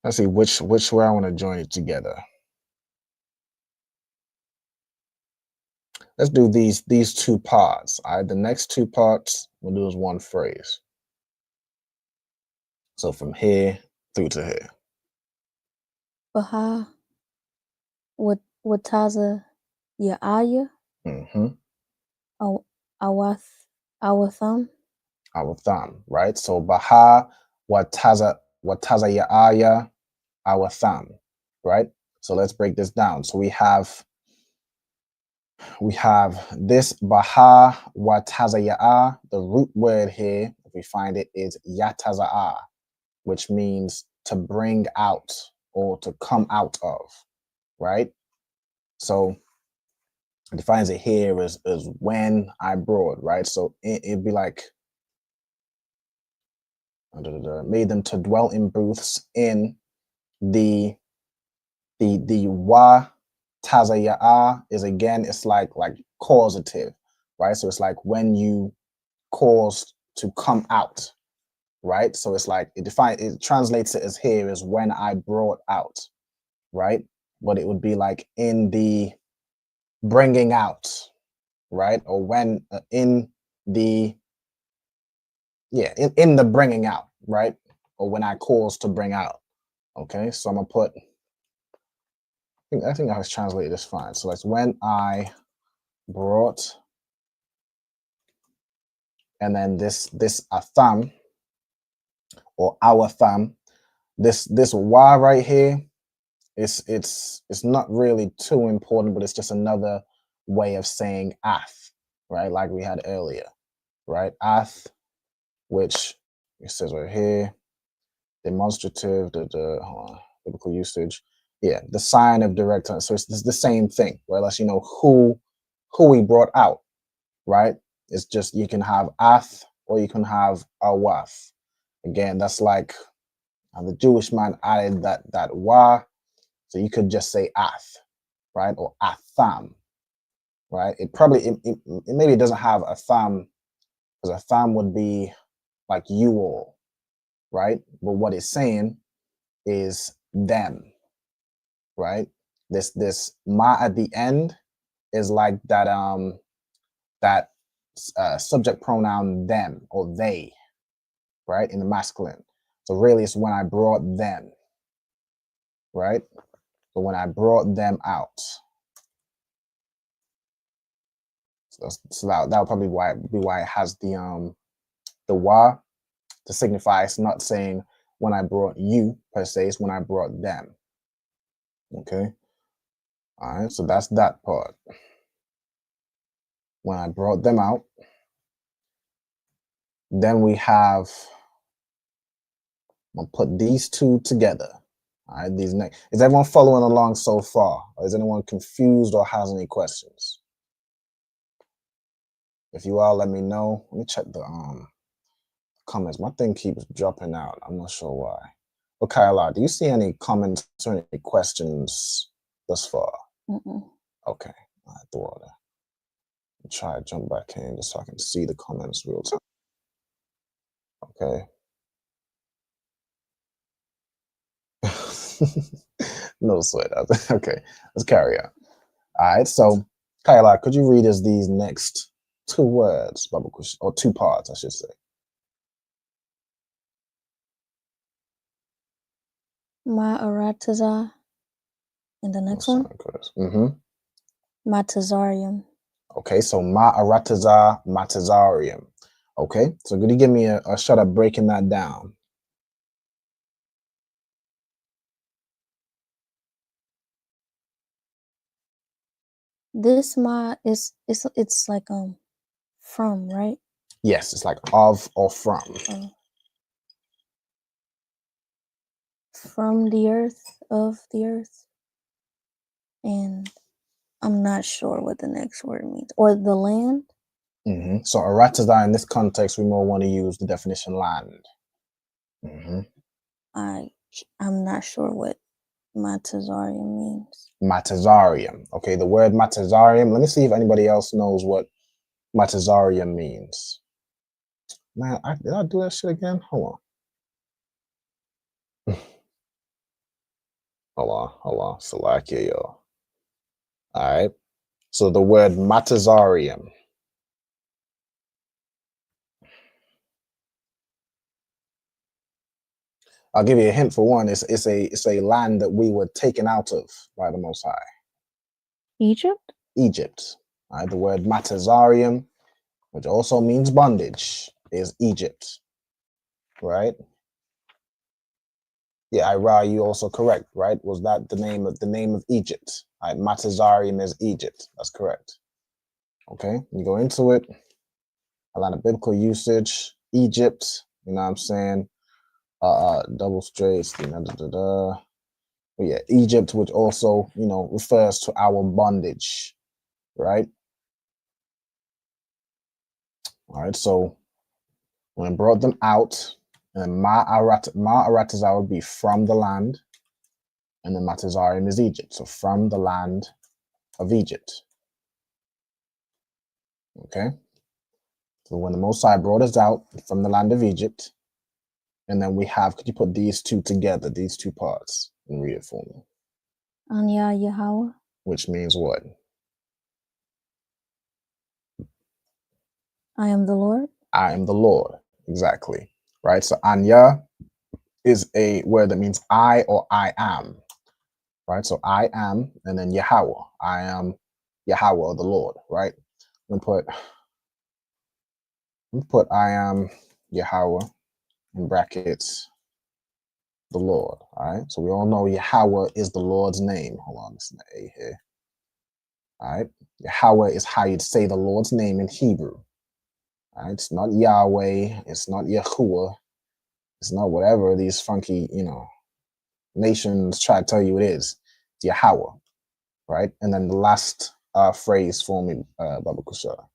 Let's see which way I want to join it together. Let's do these two parts. All right, the next two parts we'll do is one phrase. So from here through to here. Baha, Wataza, Yaaya, Awatham. Awatham, right? So Baha, Wataza Ya'aya, Awatham, right? So let's break this down. So we have this Baha Wataza Ya'a. The root word here, if we find it, is Yataza'a, which means to bring out or to come out of, right? So it defines it here as when I brought, right? So it'd be like made them to dwell in booths in the wa tazaya'a is again, it's like causative, right? So it's like when you caused to come out, right? So it's like it translates it as here as when I brought out, right? But it would be like in the bringing out, right? Or when in the bringing out, right? Or when I caused to bring out. Okay, so I'm gonna put. I think I was translated this fine. So that's when I brought, and then this atham or our thumb. This y right here. It's not really too important, but it's just another way of saying ath, right? Like we had earlier, right? Ath, which it says right here, demonstrative, the biblical usage. Yeah, the sign of direct. So it's the same thing, right? Let's who we brought out, right? It's just you can have ath or you can have awath. Again, that's like the Jewish man added that wa. So you could just say ath, right? Or atham, right? It maybe it doesn't have a thumb, because a thumb would be like you all, right? But what it's saying is them, right? This ma at the end is like that subject pronoun them or they, right? In the masculine. So really it's when I brought them, right? So when I brought them out. So that would probably be why it has the wa to signify. It's not saying when I brought you per se, it's when I brought them. Okay. All right, so that's that part. When I brought them out. Then we have, I'm gonna put these two together. All right, these next. Is everyone following along so far? Or is anyone confused or has any questions? If you are, let me know. Let me check the comments. My thing keeps dropping out. I'm not sure why. Okay, Kyla, do you see any comments or any questions thus far? Okay, all right, the water. Try to jump back in just so I can see the comments real time. Okay. No sweat. Okay, let's carry on. All right, so Kyla, could you read us these next two words, or two parts, I should say? Ma'arataza. And the next one? Matazarium. Okay, so Ma'arataza, Matazarium. Okay, so could you give me a shot at breaking that down? This ma is it's like from, right? Yes, it's like of or from. from the earth, of the earth, and I'm not sure what the next word means, or the land. So Aratazar in this context, we more want to use the definition land. I'm not sure what Matazarium means. Matazarium. Okay, the word Matazarium. Let me see if anybody else knows what Matazarium means. Man, did I do that shit again? Hold on. Hold on. Salakia, yo. All right. So the word Matazarium. I'll give you a hint for one. It's a land that we were taken out of by the Most High. Egypt? Egypt. All right. The word Matazarium, which also means bondage, is Egypt. Right? Yeah, Ira, you also correct, right? Was that the name of Egypt? Right, Matazarium is Egypt. That's correct. Okay, you go into it. A lot of biblical usage. Egypt, you know what I'm saying? Double straights. But yeah, Egypt, which also, you know, refers to our bondage, right? All right, so when I brought them out, and Ma'aratazar would be from the land, and then Matazarium is Egypt, so from the land of Egypt. Okay, so when the Most High brought us out from the land of Egypt, and then we have, could you put these two together, these two parts, and read it for me? Anya Yahweh. Which means what? I am the Lord. I am the Lord. Exactly. Right. So Anya is a word that means I or I am. Right. So I am, and then Yahweh. I am Yahweh, the Lord. Right. Let me put I am Yahweh in brackets, the Lord. All right. So we all know Yahweh is the Lord's name. Hold on, this is the A here. All right. Yahweh is how you'd say the Lord's name in Hebrew. All right. It's not Yahweh. It's not Yahuwah. It's not whatever these funky, you know, nations try to tell you it is. It's Yahweh. Right. And then the last phrase for me, Baba Kusha.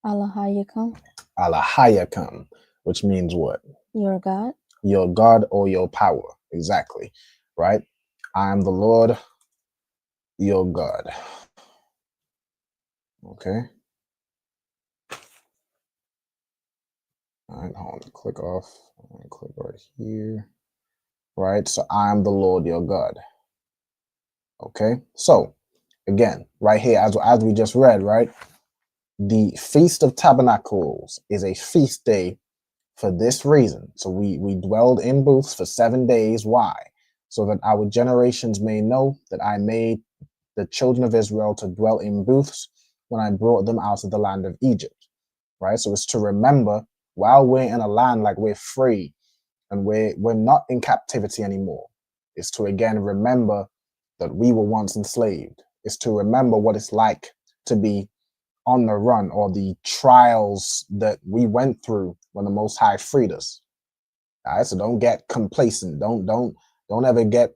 Allahayakam. Allahayakam, which means what? Your God. Your God or your power. Exactly. Right. I am the Lord, your God. Okay. All right, hold on, click off. Click right here. Right, so I am the Lord your God. Okay, so again, right here, as we just read, right, the Feast of Tabernacles is a feast day for this reason. So we dwelled in booths for 7 days. Why? So that our generations may know that I made the children of Israel to dwell in booths when I brought them out of the land of Egypt. Right, so it's to remember while we're in a land like we're free and we're not in captivity anymore. It's to again remember that we were once enslaved. It's to remember what it's like to be on the run, or the trials that we went through when the Most High freed us. All right, so don't get complacent. Don't ever get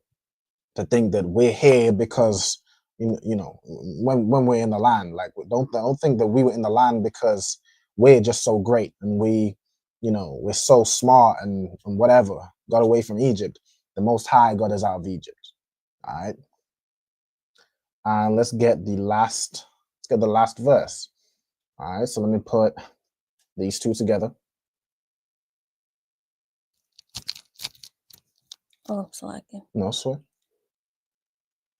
to think that we're here because you know when we're in the land. Like don't think that we were in the land because we're just so great and we, you know, we're so smart and whatever, got away from Egypt. The Most High got us out of Egypt. All right. And let's get the last verse. All right, so let me put these two together. Oh, Salakia. No sweat.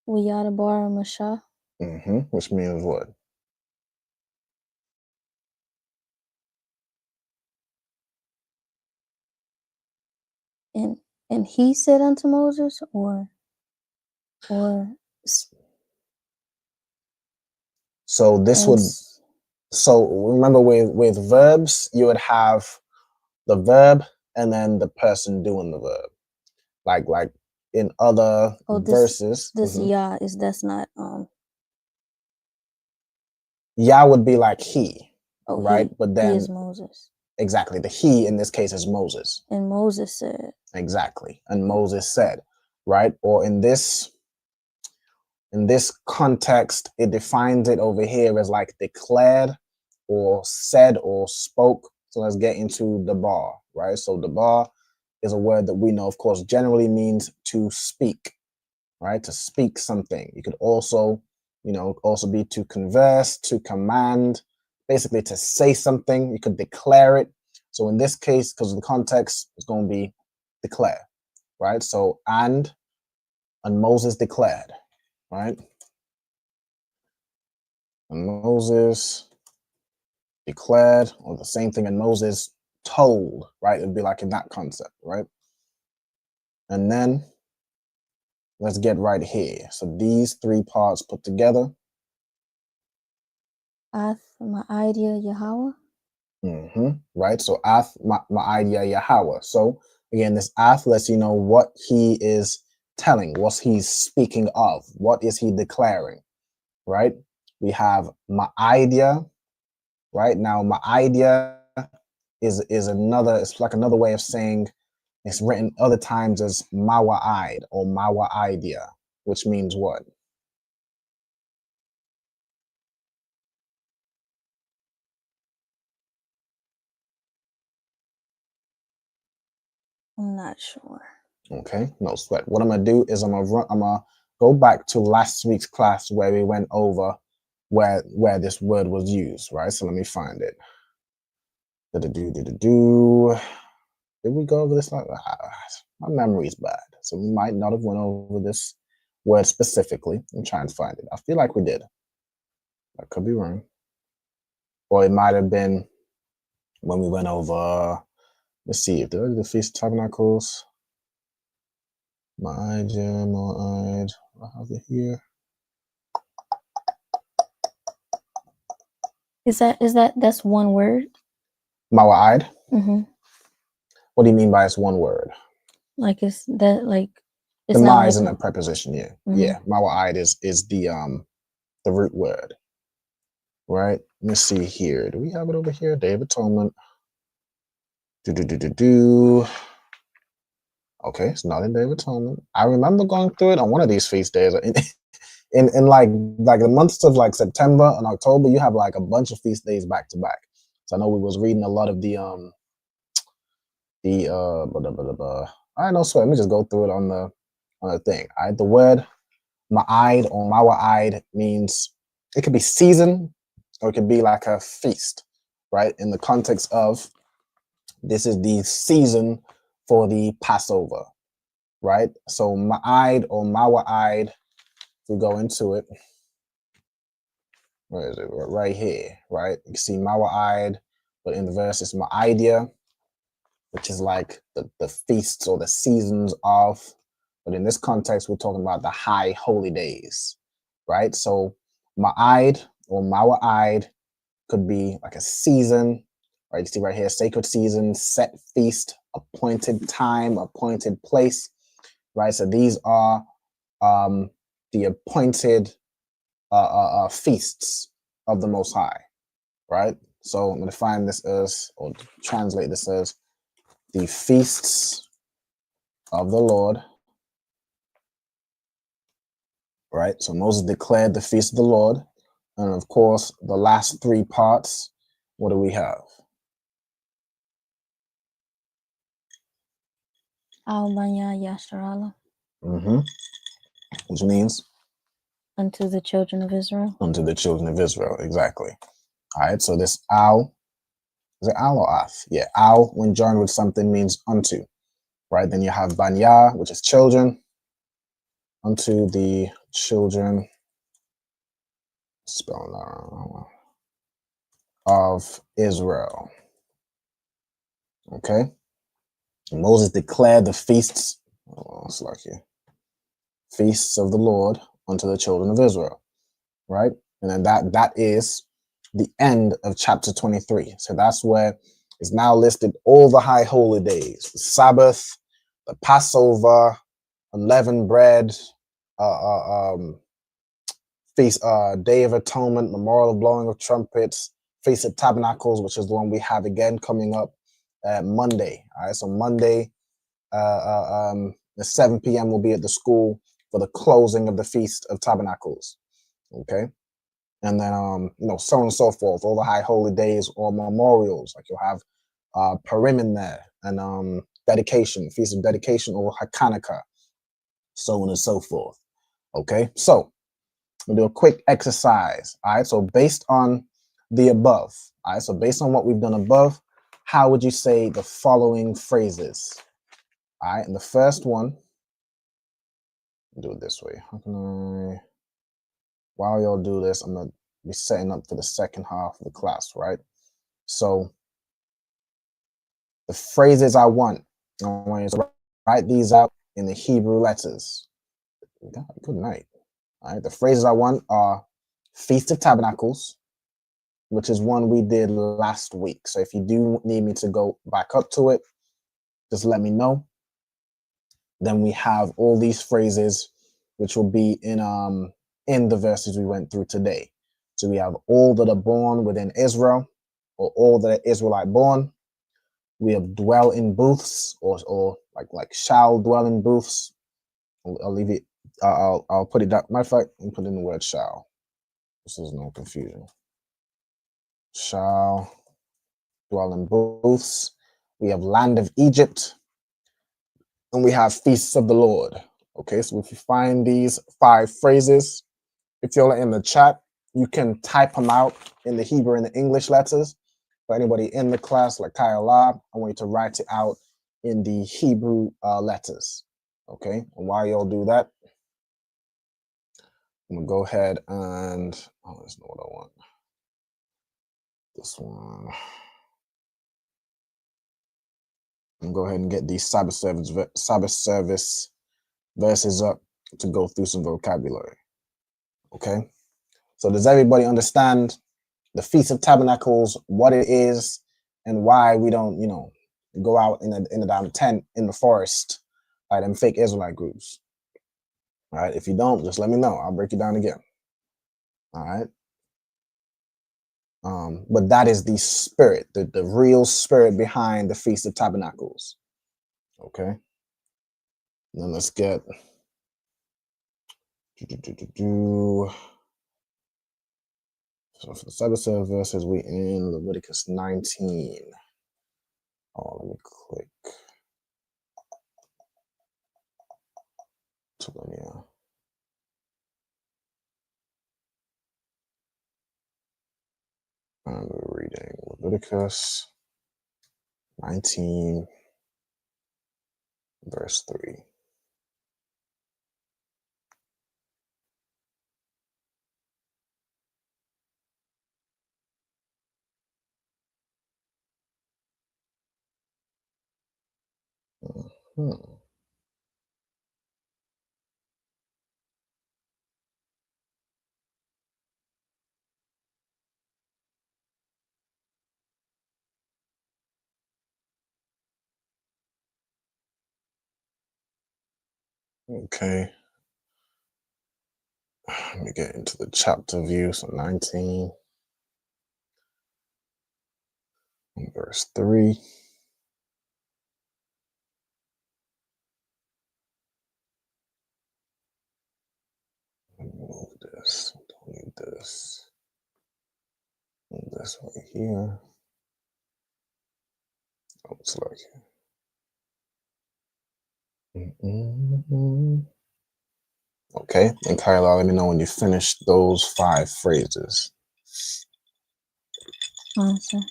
Wiyadabar Masha. Which means what? And he said unto Moses, or so this would, so remember with verbs, you would have the verb and then the person doing the verb. Like in other verses. This Yah is that's not Yah would be like he, oh, right? But then he is Moses. Exactly. The he in this case is Moses. And Moses said. Exactly. And Moses said, right? Or in this context, it defines it over here as like declared or said or spoke. So let's get into dabar, right? So dabar is a word that we know, of course, generally means to speak, right? To speak something. You could also, also be to converse, to command, basically to say something. You could declare it. So in this case, because of the context, it's going to be declare, right? So, and Moses declared, right? And Moses declared, or the same thing, and Moses told, right? It'd be like in that concept, right? And then let's get right here. So these three parts put together. Ath Ma'idya Yahweh. Right. So Ath Ma'idya Yahweh. So again, this Ath lets you know what he is telling, what he's speaking of, what is he declaring, right? We have Ma'idya, right? Now Ma'idya is another, it's like another way of saying, it's written other times as Mawa'id or Mawa'idya, which means what? I'm not sure. Okay, no sweat. What I'm gonna do is I'm gonna go back to last week's class where we went over where this word was used, right? So let me find it. Did we go over this? My memory's bad, so we might not have went over this word specifically. I'm trying to find it. I feel like we did. I could be wrong. Or it might have been when we went over, let's see, if there was the Feast of Tabernacles. I have it here. That's one word? Mawa'id? Mm-hmm. What do you mean by it's one word? Like it's that like it's the not ma like isn't a preposition, yeah. Yeah. Mawa'id is the root word. Right? Let's see here. Do we have it over here? Day of Atonement. Okay, it's not in Day of Atonement. I remember going through it on one of these feast days. In like the months of like September and October, you have like a bunch of feast days back to back. So I know we was reading a lot of I know, so let me just go through it on the thing. All right, the word ma'id or mawa'id means it could be season or it could be like a feast, right? In the context of this is the season for the Passover, right? So ma'id or mawa'id, if we go into it, where is it? Right here, right? You can see mawa'id, but in the verse it's ma'idya, which is like the feasts or the seasons of, but in this context, we're talking about the high holy days, right? So ma'id or mawa'id could be like a season, right? You see right here, sacred season, set feast, appointed time, appointed place, right? So these are the appointed feasts of the Most High, right? So I'm going to define this as, or translate this as, the feasts of the Lord, right? So Moses declared the feast of the Lord. And of course, the last three parts, what do we have? Al-Banya Yasharala. Which means? Unto the children of Israel. Unto the children of Israel, exactly. All right, so this al, is it al or af? Yeah, al, when joined with something, means unto, right? Then you have banya, which is children, unto the children, spelling that of Israel. Okay. And Moses declared the feasts, it's like here, feasts of the Lord unto the children of Israel, right? And then that is the end of chapter 23. So that's where it's now listed all the high holy days, the Sabbath, the Passover, unleavened bread, feast, Day of Atonement, memorial of blowing of trumpets, Feast of Tabernacles, which is the one we have again coming up Monday. All right, so Monday, the 7 p.m. will be at the school for the closing of the Feast of Tabernacles. Okay, and then so on and so forth. All the high holy days or memorials, like you'll have Purim in there, and dedication, Feast of Dedication or Hanukkah, so on and so forth. Okay, so we'll do a quick exercise. All right, so based on the above, all right, so based on what we've done above, how would you say the following phrases? All right, and the first one, do it this way. How can I, while y'all do this, I'm gonna be setting up for the second half of the class, right? So the phrases I want you to write these out in the Hebrew letters. Good night. All right, the phrases I want are Feast of Tabernacles, which is one we did last week. So if you do need me to go back up to it, just let me know. Then we have all these phrases, which will be in the verses we went through today. So we have all that are born within Israel, or all that are Israelite born. We have dwell in booths, or like shall dwell in booths. I'll leave it. I'll put it down. Matter of fact, I'll put in the word shall. This is no confusion. Shall dwell in booths. We have land of Egypt, and we have feasts of the Lord. Okay, so if you find these 5 phrases, if you're in the chat, you can type them out in the Hebrew and the English letters. For anybody in the class, like Kyle, I want you to write it out in the Hebrew letters. Okay, and while y'all do that, I'm gonna go ahead and that's not what I want. This one. I'm gonna go ahead and get these Sabbath service verses up to go through some vocabulary. Okay, so does everybody understand the Feast of Tabernacles, what it is, and why we don't, go out in a damn tent in the forest like them fake Israelite groups? All right, if you don't, just let me know. I'll break it down again. All right. But that is the spirit, the real spirit behind the Feast of Tabernacles. Okay. And then let's get so for the Sabbath verses, we in Leviticus 19. Oh, let me click. Linear. And we're reading Leviticus 19, verse 3. Okay. Let me get into the chapter view. So 19, verse 3. Move this. Don't need this. Move this right here. Oh, it's like here. Okay, and Kyla, let me know when you finish those 5 phrases. Awesome.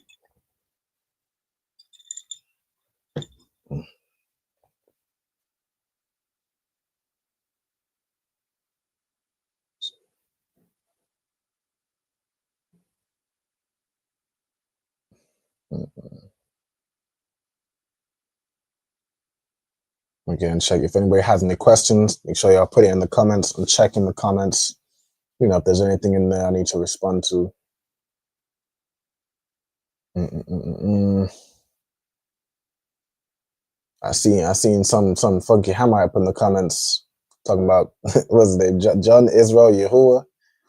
Again, check if anybody has any questions, make sure y'all put it in the comments and check in the comments. If there's anything in there I need to respond to. I seen some funky hammer up in the comments talking about what's his name, John Israel Yahuwah.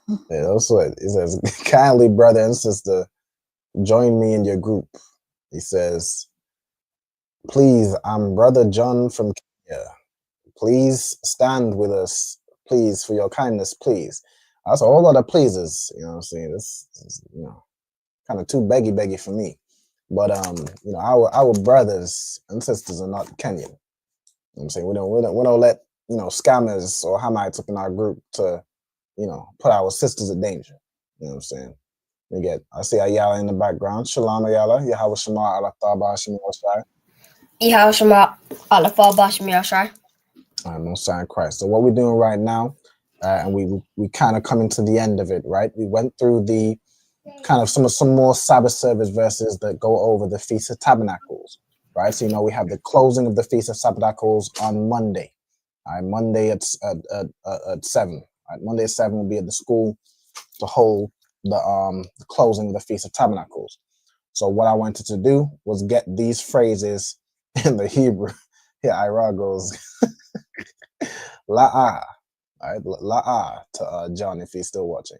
Yeah, that's what it says. Kindly brother and sister, Join me in your group. He says, please, I'm Brother John from Kenya. Please stand with us, please, for your kindness, please. That's a whole lot of pleases, you know what I'm saying? This is, you know, kind of too beggy for me. But you know, our brothers and sisters are not Kenyan. You know what I'm saying? We don't let, you know, scammers or Hamites up in our group to, you know, put our sisters in danger. You know what I'm saying? I see Ayala in the background. Shalom Ayala. Yahweh Shema Allah Taba Shema Oshai. Yahweh Shema Allah Taba Shema Oshai. Most High in Christ. So what we're doing right now, and we kind of coming to the end of it, right? We went through the kind of some more Sabbath service verses that go over the Feast of Tabernacles, right? So, you know, we have the closing of the Feast of Tabernacles on Monday. All right, Monday at 7. All right, Monday at 7 will be at the school to hold the closing of the Feast of Tabernacles. So what I wanted to do was get these phrases in the Hebrew. Yeah, Ira goes la'ah. All right, la'ah to John if he's still watching.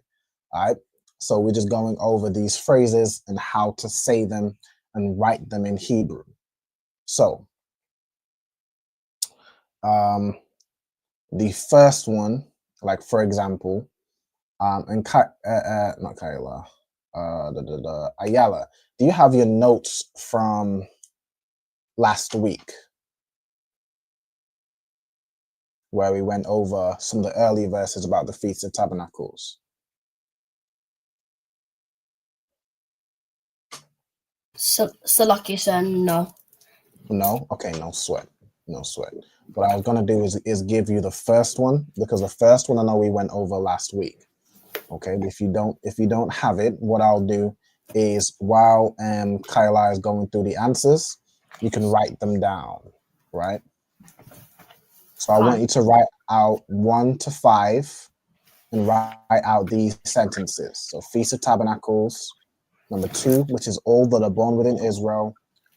All right. So we're just going over these phrases and how to say them and write them in Hebrew. So the first one, like for example, and not Kayla, Ayala, do you have your notes from last week where we went over some of the early verses about the Feast of Tabernacles? Salaki said no. No? Okay, no sweat. No sweat. What I was going to do is give you the first one, because the first one I know we went over last week. Okay, but if you don't have it, what I'll do is while Kyla is going through the answers, you can write them down, right? So I want you to write out 1 to 5 and write out these sentences. So Feast of Tabernacles, number 2, which is all that are born within Israel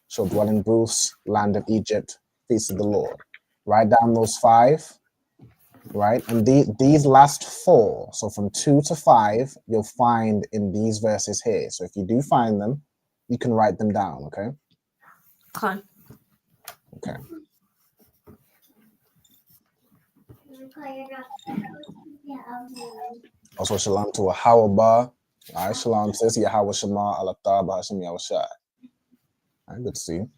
shall dwell in booths, land of Egypt, feast of the Lord. Write down those 5, right? And these last 4, so from 2 to 5, you'll find in these verses here. So if you do find them, you can write them down, okay? Okay. Also, shalom to a Hawaba. All right, shalom sis. Yahweh Shema Allah Taba Hashem Yahushai. All right, good to see you.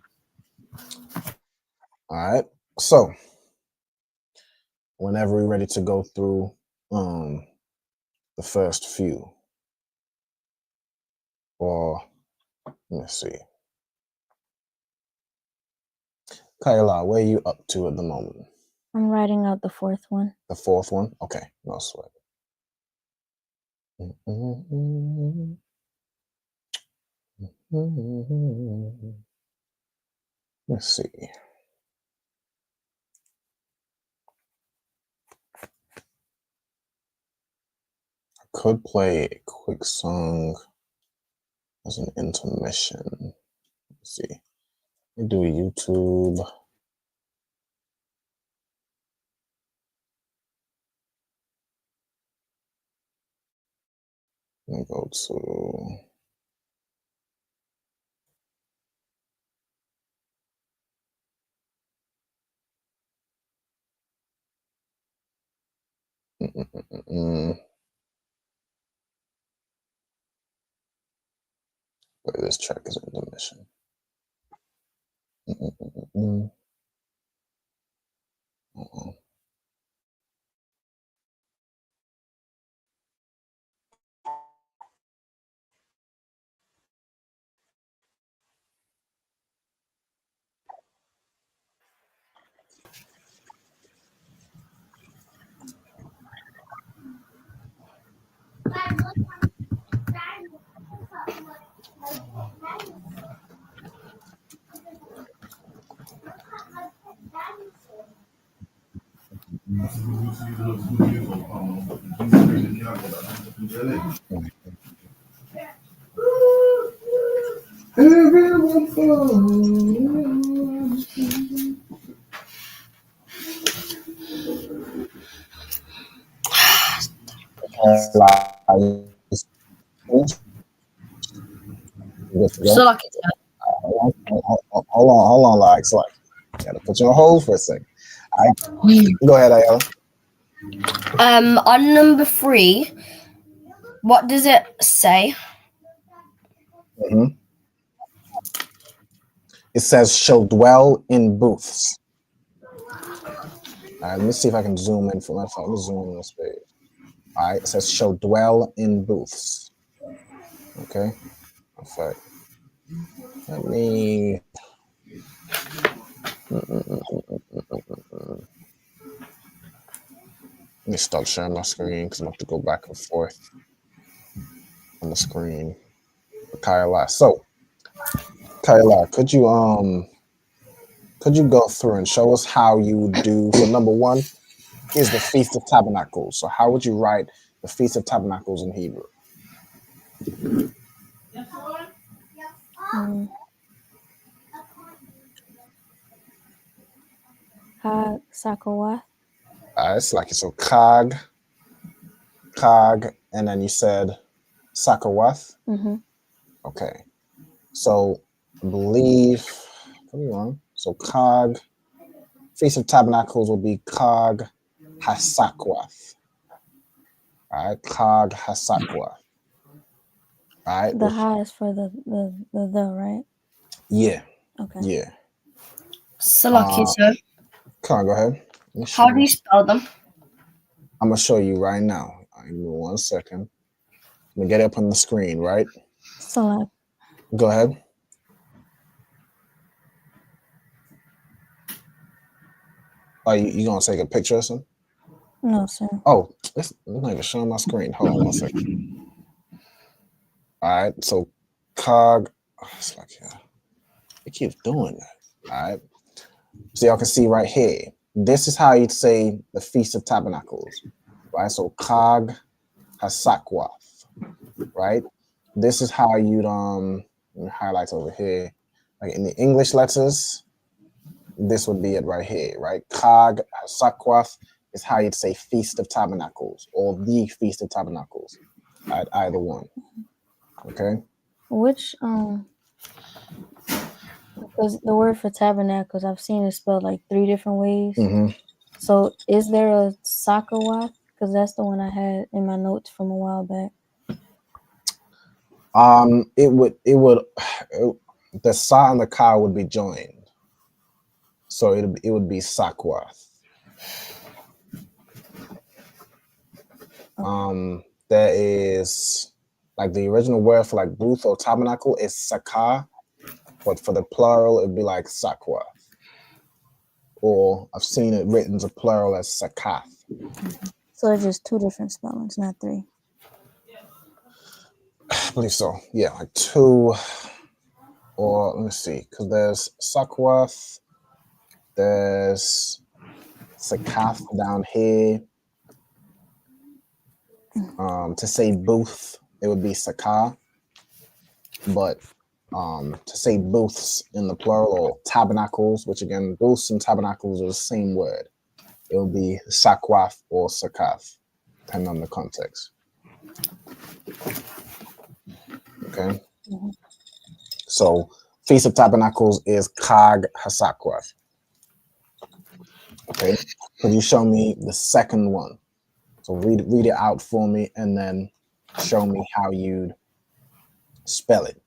All right, so whenever we're ready to go through the first few, or let me see, Kayla, where are you up to at the moment? I'm writing out the 4th one. The 4th one? Okay, no sweat. Let's see. I could play a quick song as an intermission. Let's see. Let me do a YouTube. Let me go to wait, this track is intermission. Good to go? So like it's Hold on, like, gotta put you on hold for a second. All right. Go ahead, Ayala. on number 3, what does it say? Mm-hmm. It says shall dwell in booths. All right, let me see if I can zoom in for my phone. Let me zoom in this page. All right, it says shall dwell in booths. Okay, perfect. Let me. Let me stop sharing my screen because I'm going to go back and forth on the screen. Kyla. So, Kyla, could you go through and show us how you would do? So, number 1 is the Feast of Tabernacles. So, how would you write the Feast of Tabernacles in Hebrew? Chag Sakowath. It's like so Chag, and then you said Sakowath. Mm-hmm. Okay, so I believe could be wrong. So Chag, Feast of Tabernacles will be Chag Hasakwath. All right, Chag Hasakwath. All right, The ha is for the right? Yeah. Okay. Yeah. So like it's Come on, go ahead. how do you spell them? I'm gonna show you right now. Give me 1 second. I'm gonna get it up on the screen, right? Select. Go ahead. Oh, you gonna take a picture or something? No, sir. Oh, it's not even showing my screen. Hold on 1 second. All right, so cog. It's like, yeah, it keeps doing that. All right, so y'all can see right here. This is how you'd say the Feast of Tabernacles, right? So cog hasakwath, right? This is how you'd let me highlight over here, like in the English letters. This would be it right here, right? Chag Hasakwath is how you'd say Feast of Tabernacles or the Feast of Tabernacles, right? Either one. Okay. Which because the word for tabernacles I've seen it spelled like 3 different ways. Mm-hmm. So is there a Sakowath? Because that's the one I had in my notes from a while back. The Sa and the Ka would be joined. So it would be Sakwath. There is like the original word for like booth or tabernacle is Sakah, but for the plural it'd be like Sakwath. Or I've seen it written as a plural as Sakath. So it's just 2 different spellings, not 3. I believe so. Yeah, like 2. Or let me see, because there's Sakwath, there's Sakath down here. To say booth, it would be Sakah. But to say booths in the plural or tabernacles, which again, booths and tabernacles are the same word. It will be Sakwath or Sakath, depending on the context. Okay. Mm-hmm. So Feast of Tabernacles is Chag Hasakwath. Okay. Could you show me the second one? So read it out for me and then show me how you'd spell it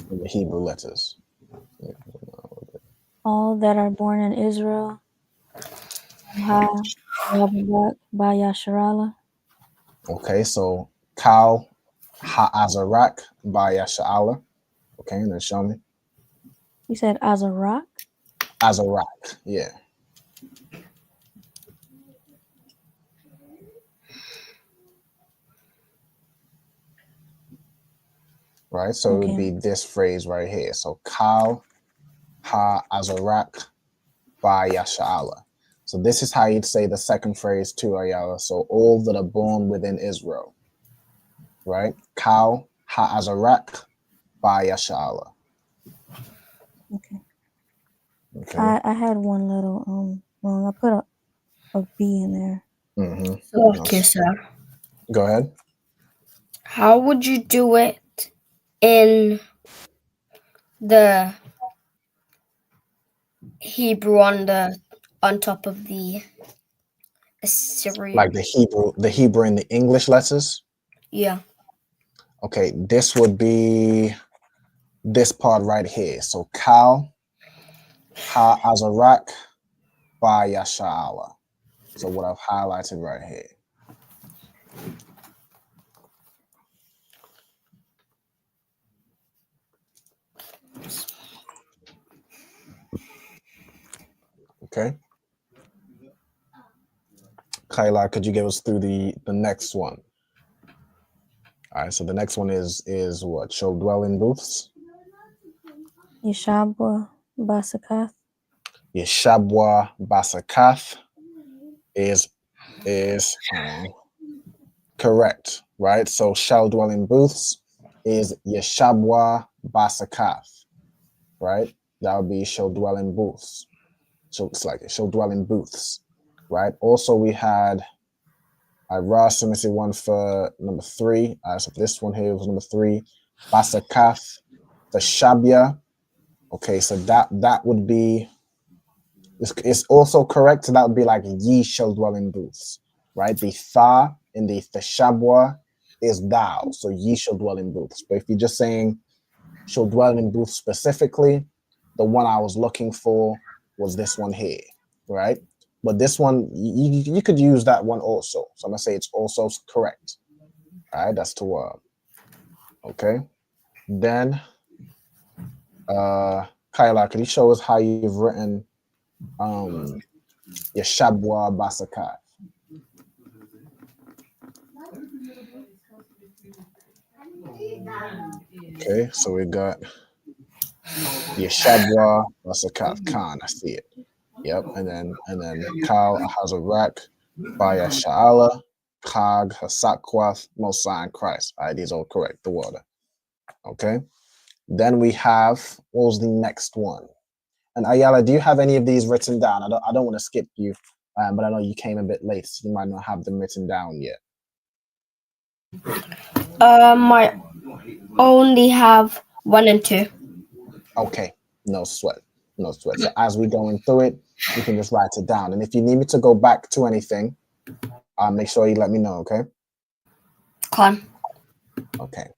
in the Hebrew letters. All that are born in Israel. By Yasharala. Okay, so Kal Ha'azarak by Yasha'ala. Okay, and then show me. You said Azarak? Azarak, yeah. Right, so it would be this phrase right here. So Kal Ha'azarak by Yasha'ala. So this is how you'd say the second phrase too, Ayala. So all that are born within Israel. Right? Kal Ha'azarak by Yasha'ala. Okay. I had one little wrong. I put a B in there. Mm-hmm. Okay, sir. Go ahead. How would you do it in the Hebrew on top of the Assyrian. Like the Hebrew and the English letters? Yeah. Okay, this would be this part right here. So Kal, Ha Azarak, Ba Yasha'ala. So what I've highlighted right here. Okay. Kaila, could you give us through the next one? All right, so the next one is what? Shall dwell in booths? Yeshabwa Basakath. Yeshabwa Basakath is correct, right? So shall dwell in booths is Yeshabwa Basakath, right? That would be shall dwell in booths. So it's like shall dwell in booths, right? Also, we had Ras, let me see one for number 3. So this one here was number 3. Basakath, the Shabia. Okay, so that would be, it's also correct. So that would be like ye shall dwell in booths, right? The tha in the Shabwa is thou. So ye shall dwell in booths. But if you're just saying shall dwell in booths specifically, the one I was looking for was this one here, right? But this one, you could use that one also. So I'm going to say it's also correct. All right, that's 2. Okay. Then, Kaila, could you show us how you've written Yeshabwa Basakai? Okay, so we got Yeshabwa Basakai Khan. I see it. Yep, and then Kal Ahazarak, Baya Sha'ala, Kag Hasakwath, Mosai, and Christ. All right, these are all correct. The water. Okay. Then we have, what was the next one? And Ayala, do you have any of these written down? I don't want to skip you, but I know you came a bit late, so you might not have them written down yet. I only have 1 and 2. Okay, no sweat. So as we're going through it, you can just write it down. And if you need me to go back to anything, make sure you let me know, okay? Con. Okay.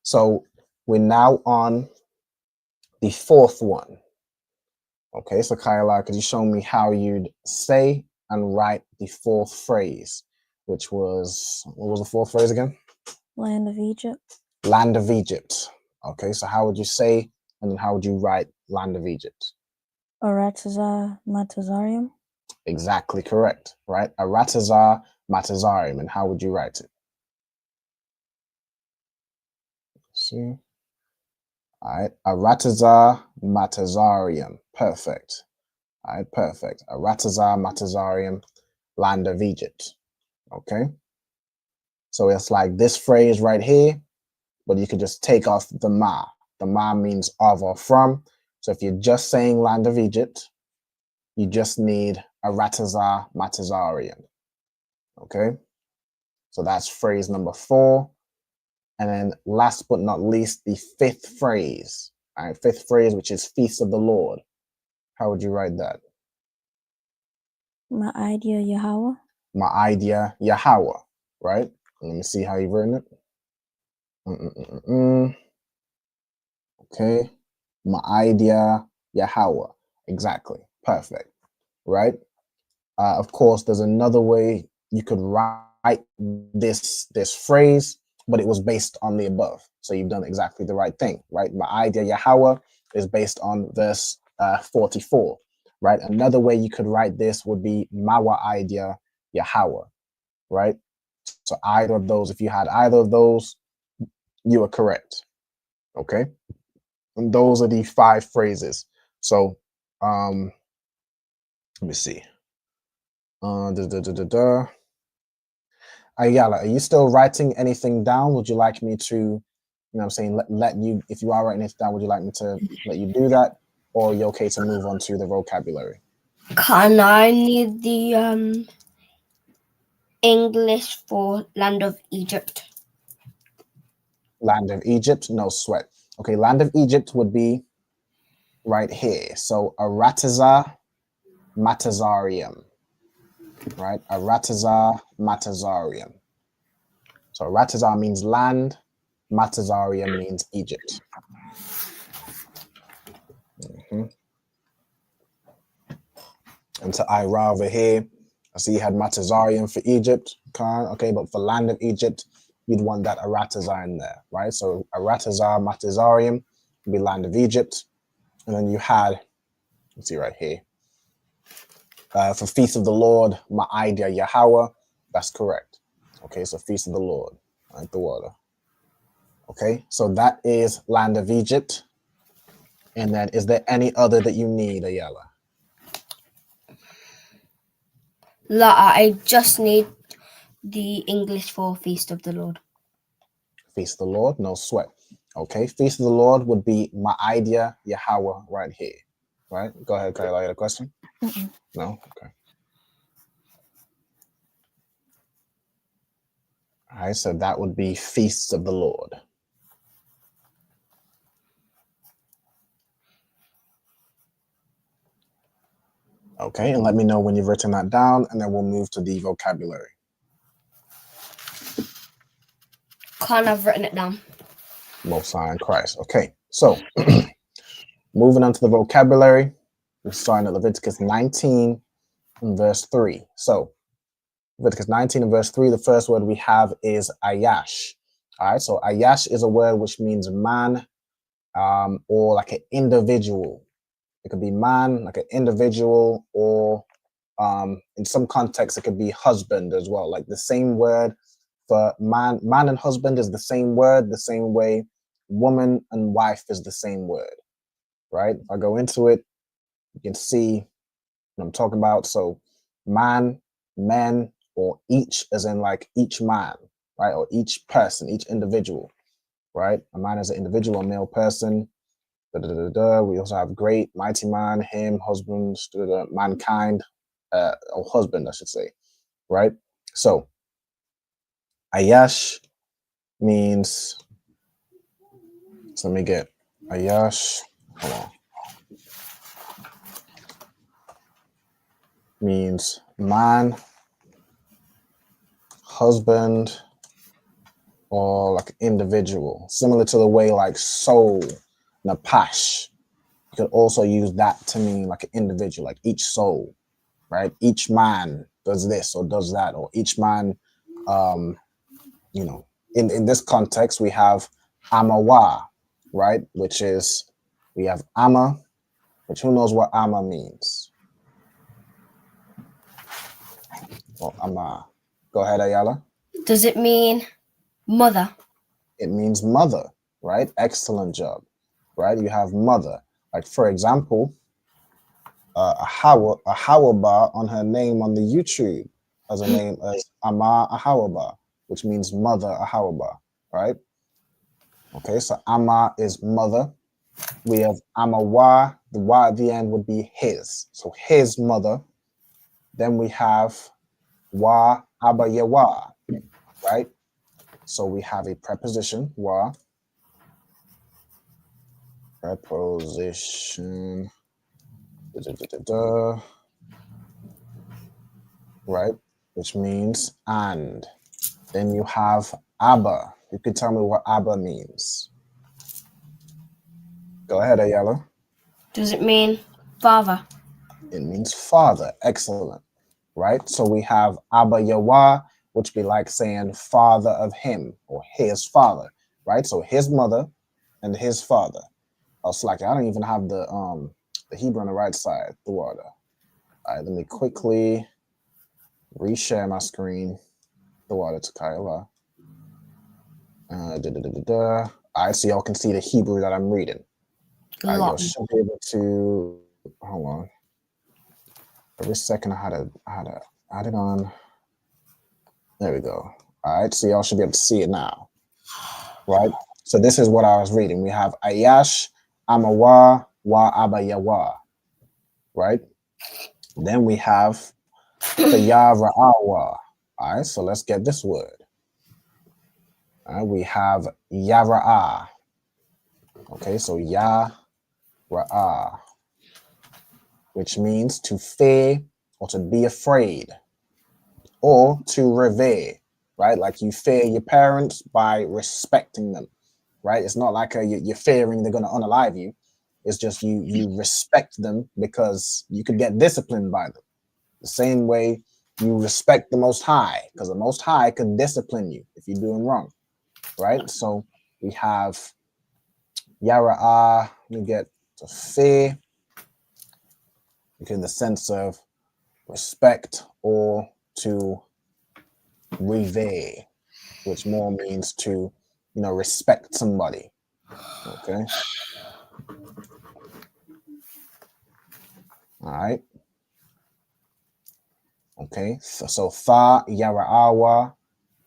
So we're now on the 4th one. Okay, so Kaila, could you show me how you'd say and write the 4th phrase, which was, what was the 4th phrase again? Land of Egypt. Land of Egypt. Okay, so how would you say, and then how would you write land of Egypt? Aratazar Matazarium. Exactly correct, right? Aratazar Matazarium. And how would you write it? Let's see. All right, Aratazar Matazarium. Perfect. All right, perfect. Aratazar Matazarium, land of Egypt. Okay. So it's like this phrase right here, but you could just take off the ma. The ma means of or from. So if you're just saying land of Egypt, you just need Aratazar Matazarium. Okay. So that's phrase number 4. And then last but not least, the 5th phrase. All right, 5th phrase, which is Feast of the Lord. How would you write that? My idea Yahweh. My idea Yahweh, right? Let me see how you've written it. Okay. My idea Yahweh. Exactly. Perfect. Right? Of course, there's another way you could write this phrase, but it was based on the above. So you've done exactly the right thing, right? My idea Yahweh is based on verse 44, right? Another way you could write this would be Mawa idea Yahweh, right? So either of those, if you had either of those, you are correct. Okay. And those are the 5 phrases. So let me see. Ayala, are you still writing anything down? Would you like me to, you know what I'm saying, let you, if you are writing it down, would you like me to let you do that? Or are you okay to move on to the vocabulary? Can I need the English for land of Egypt? Land of Egypt, no sweat. Okay, land of Egypt would be right here. So Arataza Matazarium, right? Arataza Matazarium. So Arataza means land, Matazarium means Egypt. And to Ira over here, I see you had Matazarium for Egypt, okay, but for land of Egypt, you'd want that Arataza in there, right? So Arataza Matazarium would be land of Egypt. And then you had, let's see right here, for Feast of the Lord, Ma'idya Yahweh, that's correct. Okay, so Feast of the Lord, right, the water. Okay, so that is land of Egypt. And then is there any other that you need, Ayala? I just need the English for Feast of the Lord. Feast of the Lord, no sweat. Okay, Feast of the Lord would be Ma'idya Yahweh right here. Right? Go ahead, Kayla, you had a question? No? Okay. All right, so that would be Feasts of the Lord. Okay, and let me know when you've written that down, and then we'll move to the vocabulary. Can't have written it down. Most High in Christ. Okay, so moving on to the vocabulary, we're starting at Leviticus 19 and verse 3. So Leviticus 19 and verse 3, the first word we have is Ayash. All right, so Ayash is a word which means man, or like an individual. It could be man, like an individual, or in some contexts, it could be husband as well. Like the same word for man and husband is the same word, the same way woman and wife is the same word, right? If I go into it, you can see what I'm talking about. So man, men, or each as in like each man, right? Or each person, each individual, right? A man is an individual, a male person. We also have great, mighty man, him, husband, mankind, or husband, I should say, right? So Ayash means, so let me get Ayash, hold on. Means man, husband, or like individual, similar to the way like soul, napash. You could also use that to mean like an individual, like each soul, right? Each man does this or does that, or each man, you know, in this context, we have Amawa, right? Which is, we have Ama, which who knows what Ama means? Or Ama. Go ahead, Ayala. Does it mean mother? It means mother, right? Excellent job, right? You have mother. Like, for example, Ahawaba on her name on the YouTube has a name as Ama Ahawaba, which means mother Ahawaba, right? Okay, so Ama is mother. We have Amawa, the wa at the end would be his, so his mother. Then we have wa abayawa, right? So we have a preposition, wa, preposition, right? Which means and. Then you have Abba. You can tell me what Abba means. Go ahead, Ayala. Does it mean father? It means father. Excellent. Right? So we have Abba Yawa, which be like saying father of him or his father, right? So his mother and his father. Oh, slack. I don't even have the Hebrew on the right side, the water. All right, let me quickly reshare my screen. The water to Kyla. All right, so y'all can see the Hebrew that I'm reading. All right, y'all should be able to, hold on. Every second I had to add it on. There we go. All right, so y'all should be able to see it now. Right? So this is what I was reading. We have Ayash, Amawa, Wa Abayawa. Right? Then we have Tayavra Awa. All right, so let's get this word. We have Yara'a. Okay, so Ya Ra'ah, which means to fear or to be afraid, or to revere, right? Like you fear your parents by respecting them, right? It's not like you're fearing they're going to unalive you. It's just you respect them because you could get disciplined by them. The same way you respect the Most High, because the Most High could discipline you if you're doing wrong, right? So we have Yara'ah, we get to fear, in the sense of respect, or to revere, which more means to, respect somebody. Okay. All right. Okay. So Tha Yara'awa,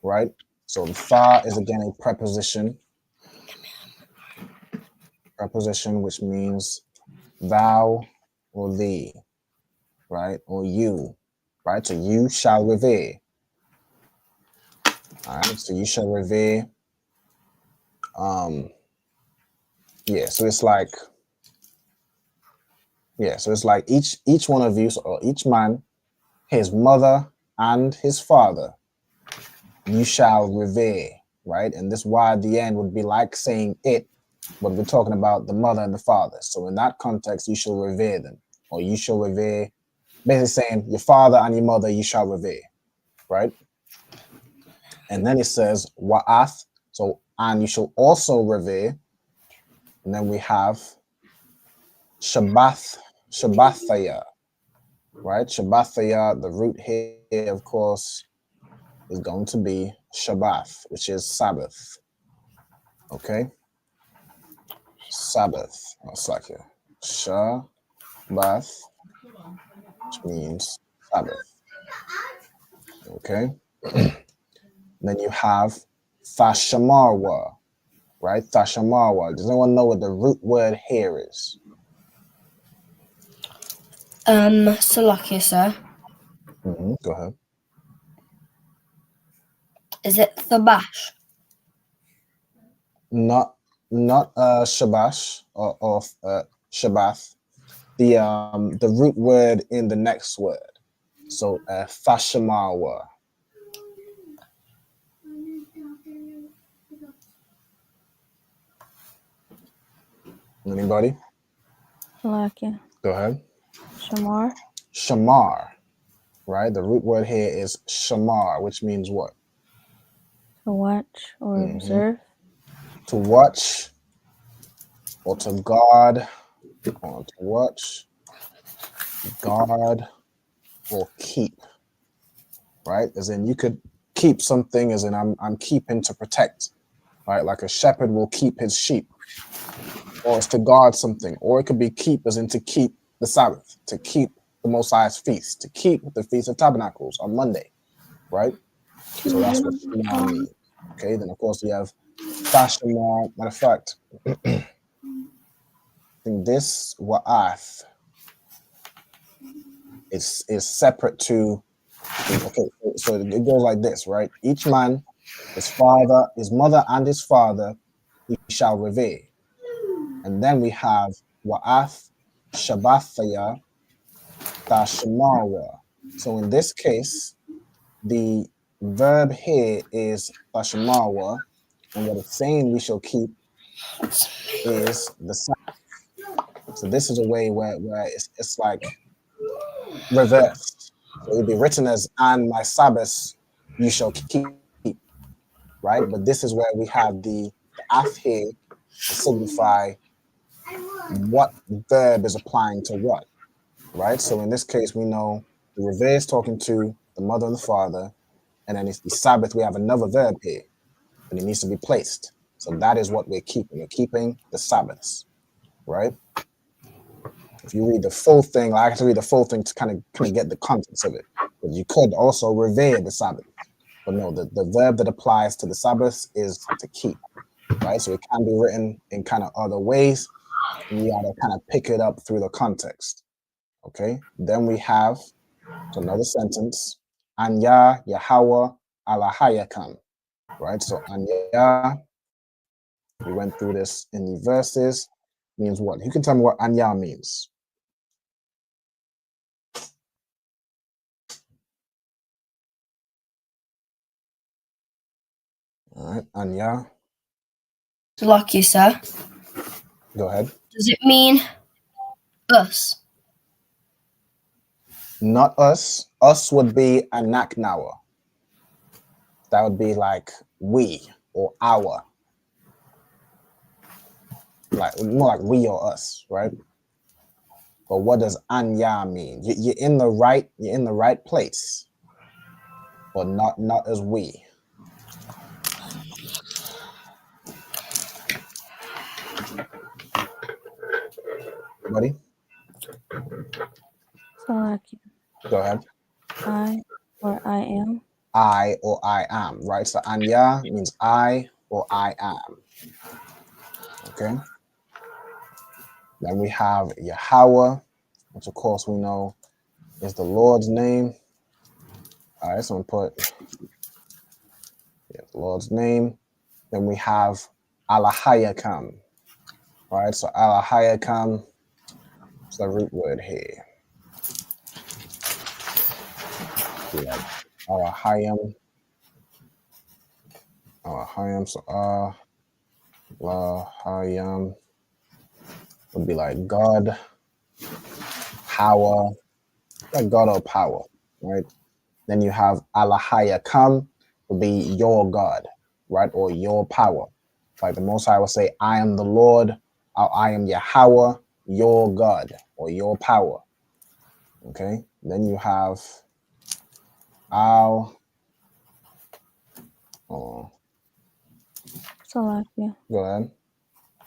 right? So the Tha is again a preposition. Preposition, which means thou or thee, right? Or you, right? So you shall revere. All right. So you shall revere. Yeah. So it's like, each one of you, or each man, his mother and his father, you shall revere, right? And this why at the end would be like saying it, but we're talking about the mother and the father. So in that context, you shall revere them, or you shall revere, basically saying your father and your mother, you shall revere, right? And then it says wa'ath, so and you shall also revere. And then we have Shabbathaya, right? Shabbathaya, the root here, of course, is going to be Shabbath, which is Sabbath. Okay? Sabbath. It's like a Shabbath, which means Sabbath. Okay? Then you have Thashamarwa, right? Thashamarwa. Does anyone know what the root word here is? Salakia, sir. Go ahead. Is it Thabash? Not Shabash or Shabbath. The root word in the next word. So Thashamarwa. Anybody? Salakia. Go ahead. Shamar. Shamar, right? The root word here is shamar, which means what? To watch or observe. To watch, or to guard, or to watch, guard, or keep, right? As in you could keep something, as in I'm keeping to protect, right? Like a shepherd will keep his sheep, or it's to guard something, or it could be keep, as in to keep the Sabbath, to keep the Most High's feast, to keep the Feast of Tabernacles on Monday, right? So that's what Shamar means. Okay, then of course we have Thashamar. Matter of fact, I think this Wa'ath is separate to. Okay, so it goes like this, right? Each man, his mother, and his father, he shall revere. And then we have Wa'ath, Shabbathaya, Thashamarwa. So in this case, the verb here is Thashamarwa, and what it's saying we shall keep is the Sabbath. So this is a way where it's like reversed. So it'd be written as, and my Sabbath you shall keep, right? But this is where we have the af here to signify what verb is applying to what, right? So in this case, we know the revere is talking to the mother and the father, and then it's the Sabbath, we have another verb here, and it needs to be placed. So that is what we're keeping. We're keeping the Sabbaths, right? If you read the full thing, I have to read the full thing to kind of get the context of it. But you could also revere the Sabbath. But no, the verb that applies to the Sabbath is to keep, right? So it can be written in kind of other ways, and you gotta kind of pick it up through the context. Okay. Then we have another sentence, Anya Yahweh Alahayakam, right? So Anya We went through this in the verses. Means what? Who can tell me what Anya means? All right, Anya. Like you, sir. Go ahead. Does it mean us? Not us. Us would be Anaknawa. That would be like we or our. Like more like we or us, right? But what does Anya mean? You're in the right place, but not as we. Buddy? So like Go ahead. I or I am. I or I am, right? So Anya means I or I am. Okay. Then we have Yahweh, which of course we know is the Lord's name. All right, so I'm gonna put the Lord's name. Then we have Alahayakam. All right, so Alahayakam is the root word here. Like Alahayam. Alahayam, so Alahayam would be like God, power, like God or power, right? Then you have Alahayakam would be your God, right? Or your power. Like the Most High will say, I am the Lord, or I am Yahweh, your God, or your power. Okay. Then you have Al. Oh. So like yeah. Go ahead.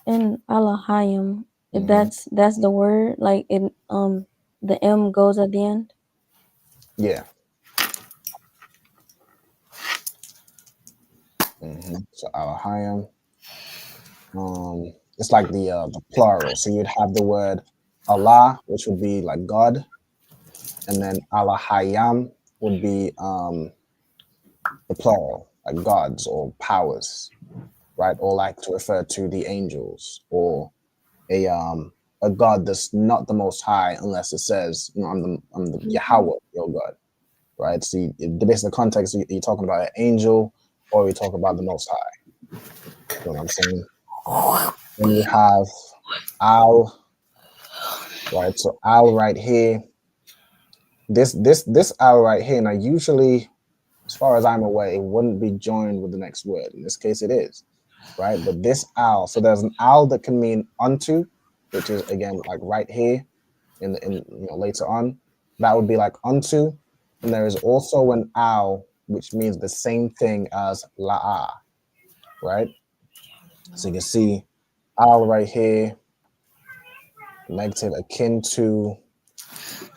In Alahayim, that's the word. Like it the M goes at the end. Yeah. So Alahayim. It's like the plural. So you'd have the word Allah, which would be like God, and then Alahayam would be the plural, like gods or powers, right? Or like to refer to the angels or a God that's not the Most High, unless it says, you know, I'm the Yahweh, your God, right? So the basic context, you're talking about an angel or you're talking about the Most High. You know what I'm saying? Then you have Al, right? So Al right here. This Al right here. Now, usually, as far as I'm aware, it wouldn't be joined with the next word. In this case, it is, right? But this Al, so there's an Al that can mean unto, which is again like right here, in you know later on, that would be like unto, and there is also an Al which means the same thing as la'ah, right? So you can see Al right here, negative akin to.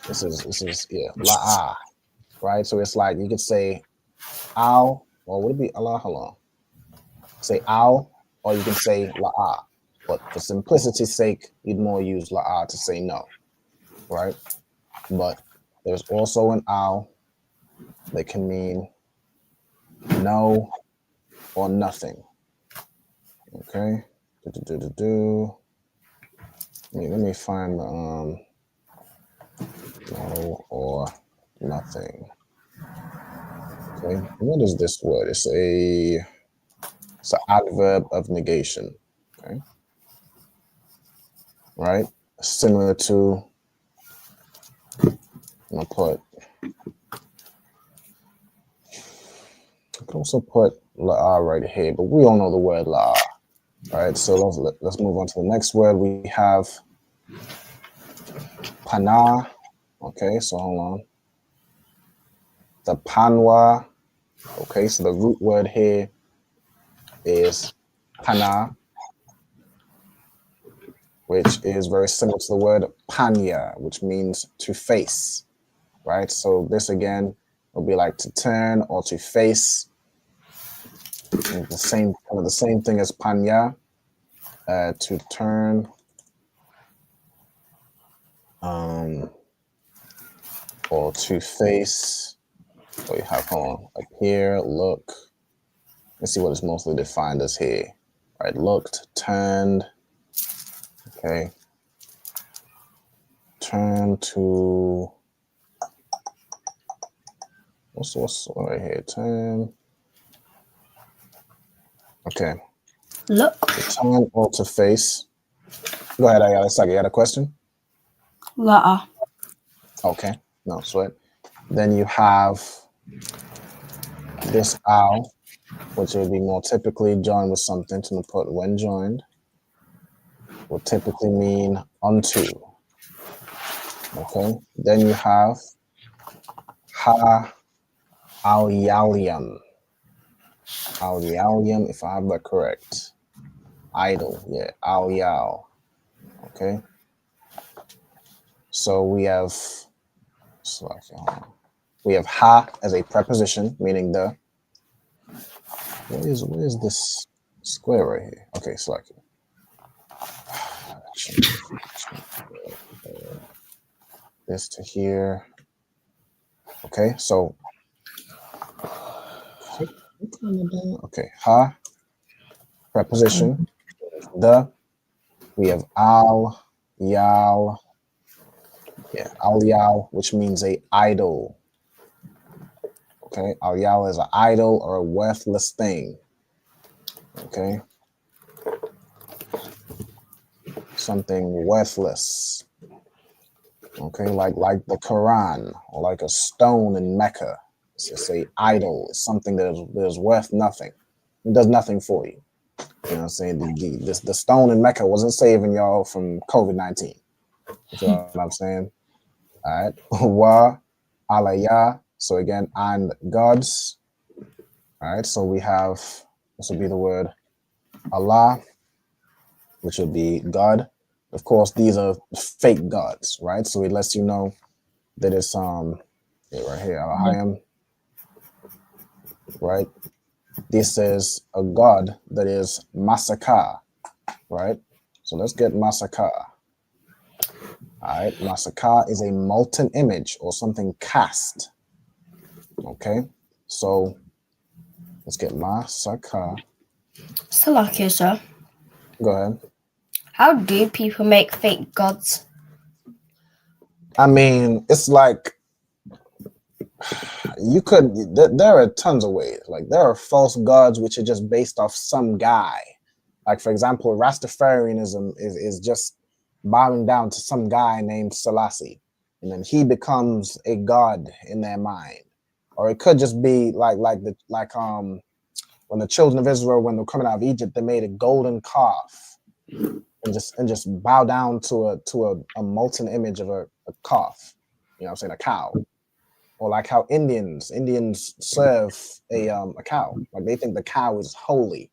This is yeah la'ah, right? So it's like you could say Al, or would it be Allah? Hold on. Say Al, or you can say la'ah. But for simplicity's sake, you'd more use la'ah to say no, right? But there's also an Al that can mean no or nothing. Okay. Let me find the no or nothing. Okay. What is this word? It's an adverb of negation. Okay. Right? Similar to, I'm gonna put, I could also put la'ah right here, but we all know the word la'ah. All right, so let's move on to the next word. We have panah. Okay, so hold on. The panwa. Okay, so the root word here is panah, which is very similar to the word panya, which means to face. Right, so this again will be like to turn or to face. And the same thing as panya, to turn, or to face. So you have, hold on, up here, look. Let's see what is mostly defined as here. Right, looked, turned. Okay. Turn to what's right here? Turn. Okay. Look. Turn or to face. Go ahead, Ayala. It's like you had a question? La'a. Okay. No sweat. Then you have this owl, which will be more typically joined with something to put when joined. Will typically mean unto. Okay. Then you have ha alyalium. Alyalium, if I have that correct. Idol, yeah, alyal. Okay. So we have ha as a preposition, meaning the. What is this square right here? Okay, select it. This to here. Okay, so okay, ha preposition, the. We have al, yal, yeah, al yal, which means a idol. Okay, al yal is an idol or a worthless thing. Okay, something worthless. Okay, like the Quran or like a stone in Mecca. It's just a idol. It's something that is worth nothing. It does nothing for you. You know what I'm saying? The stone in Mecca wasn't saving y'all from COVID-19. You feel what I'm saying? All right. Wa alaya. So again, and gods. All right. So we have, this will be the word Allah, which would be God. Of course, these are fake gods, right? So it lets you know that it's right here, Al-Hayam, right? This is a god that is Masaka, right? So let's get Masaka. All right, Masaka is a molten image or something cast. Okay, so let's get Masaka. Salakia, sir. Go ahead. How do people make fake gods? I mean, it's like you could. There are tons of ways. Like there are false gods which are just based off some guy. Like for example, Rastafarianism is just bowing down to some guy named Selassie, and then he becomes a god in their mind. Or it could just be like when the children of Israel, when they're coming out of Egypt, they made a golden calf and just bow down to a molten image of a calf. You know what I'm saying? A cow. Or like how Indians serve a cow. Like they think the cow is holy.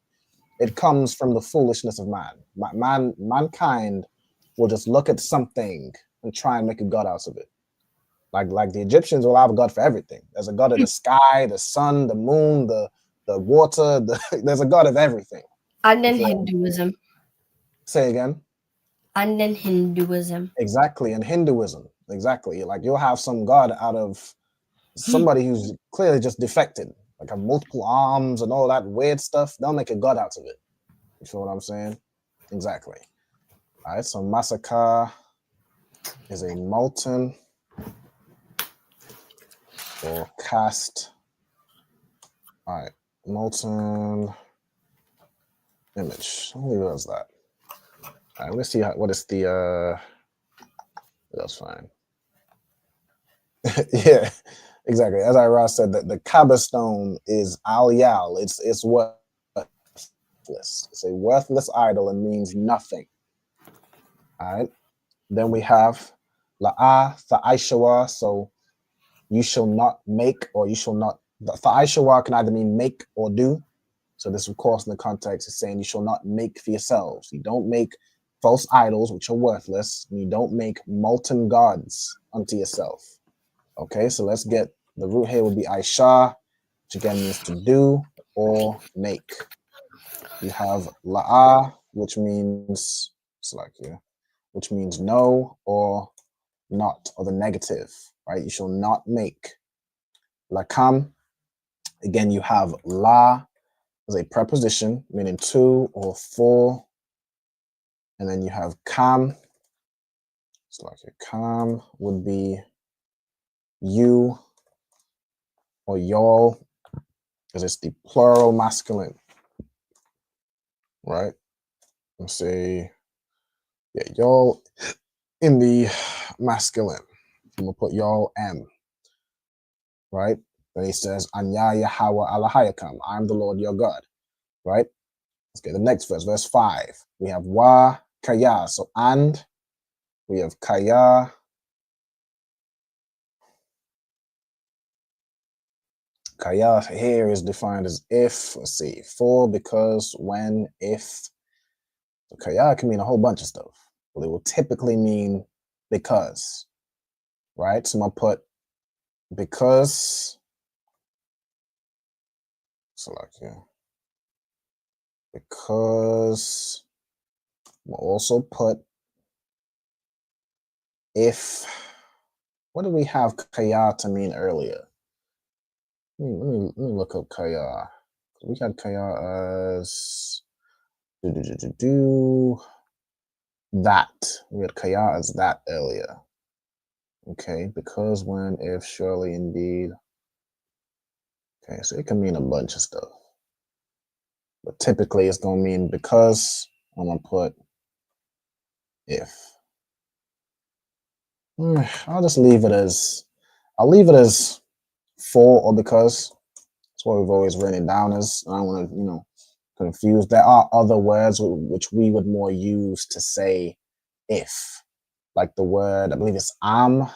It comes from the foolishness of man. Mankind will just look at something and try and make a god out of it. Like the Egyptians will have a god for everything. There's a god of the sky, the sun, the moon, the water. There's a god of everything. And then Hinduism. Say again. And then Hinduism. Exactly, and Hinduism. Exactly. Like you'll have some god out of somebody who's clearly just defected, like have multiple arms and all that weird stuff. They'll make a god out of it. You feel what I'm saying? Exactly. All right, so Masaka is a molten or cast. All right, molten image. Who does that? All right, let's see what is the. That's fine. Yeah, exactly. As Ross said, that the Kaaba stone is al-yal. It's worthless. It's a worthless idol and means nothing. All right. Then we have la'a tha'aishawa. So you shall not make, or you shall not. Tha'aishawa can either mean make or do. So this, of course, in the context is saying you shall not make for yourselves. You don't make false idols which are worthless. And you don't make molten gods unto yourself. Okay, so let's get the root here would be Aisha, which again means to do or make. You have la'a, which means which means no or not, or the negative, right? You shall not make. Lakam, again, you have la, is a preposition meaning two or four. And then you have kam. It's like a kam would be you or y'all, because it's the plural masculine, right? Let's say, yeah, y'all in the masculine. I'm gonna put y'all M, right? Then he says, Anya Yahweh Alahayakam, I'm the Lord your God, right? Let's get the next verse, verse 5. We have wa kaya, so and we have kaya. Kaya here is defined as if, let's see, for, because, when, if. So kaya can mean a whole bunch of stuff. Well, it will typically mean because, right? So I'm gonna put because, so like, yeah, because, we'll also put if. What did we have kaya to mean earlier? Let me look up kaya. We had kaya as that. We had kaya as that earlier. Okay, because, when, if, surely, indeed. Okay, so it can mean a bunch of stuff. But typically it's gonna mean because. I'm gonna put if. I'll just leave it as, I'll leave it as for or because. That's what we've always written it down as. I don't want to, confuse. There are other words which we would more use to say if, like the word, I believe it's am.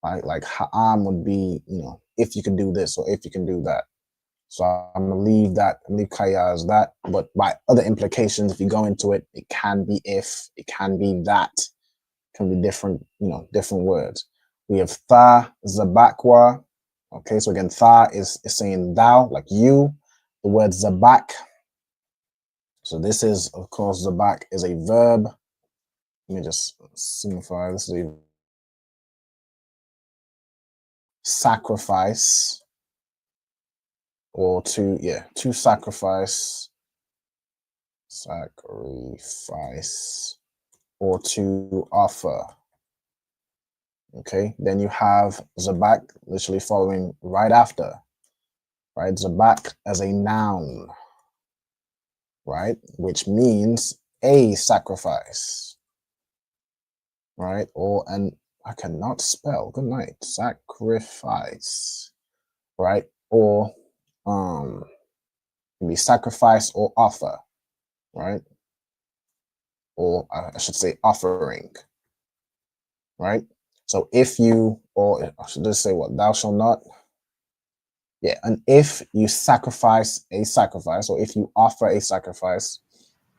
Like ha'am would be, if you can do this or if you can do that. So I'm gonna leave that, leave kaya as that. But by other implications, if you go into it, it can be if, it can be that, it can be different, different words. We have tha, zabakwa. Okay, so again, tha is saying thou, like you. The word zabak. So this is, of course, zabak is a verb. Let me just simplify. This is a sacrifice, or to sacrifice, or to offer. Okay, then you have zabak literally following right after, right? Zabak as a noun, right? Which means a sacrifice, right? Or I cannot spell, good night, sacrifice, right? Or can be sacrifice or offer, right? Or I should say offering, right? So if you, or I should just say what, thou shalt not. Yeah, and if you sacrifice a sacrifice, or if you offer a sacrifice,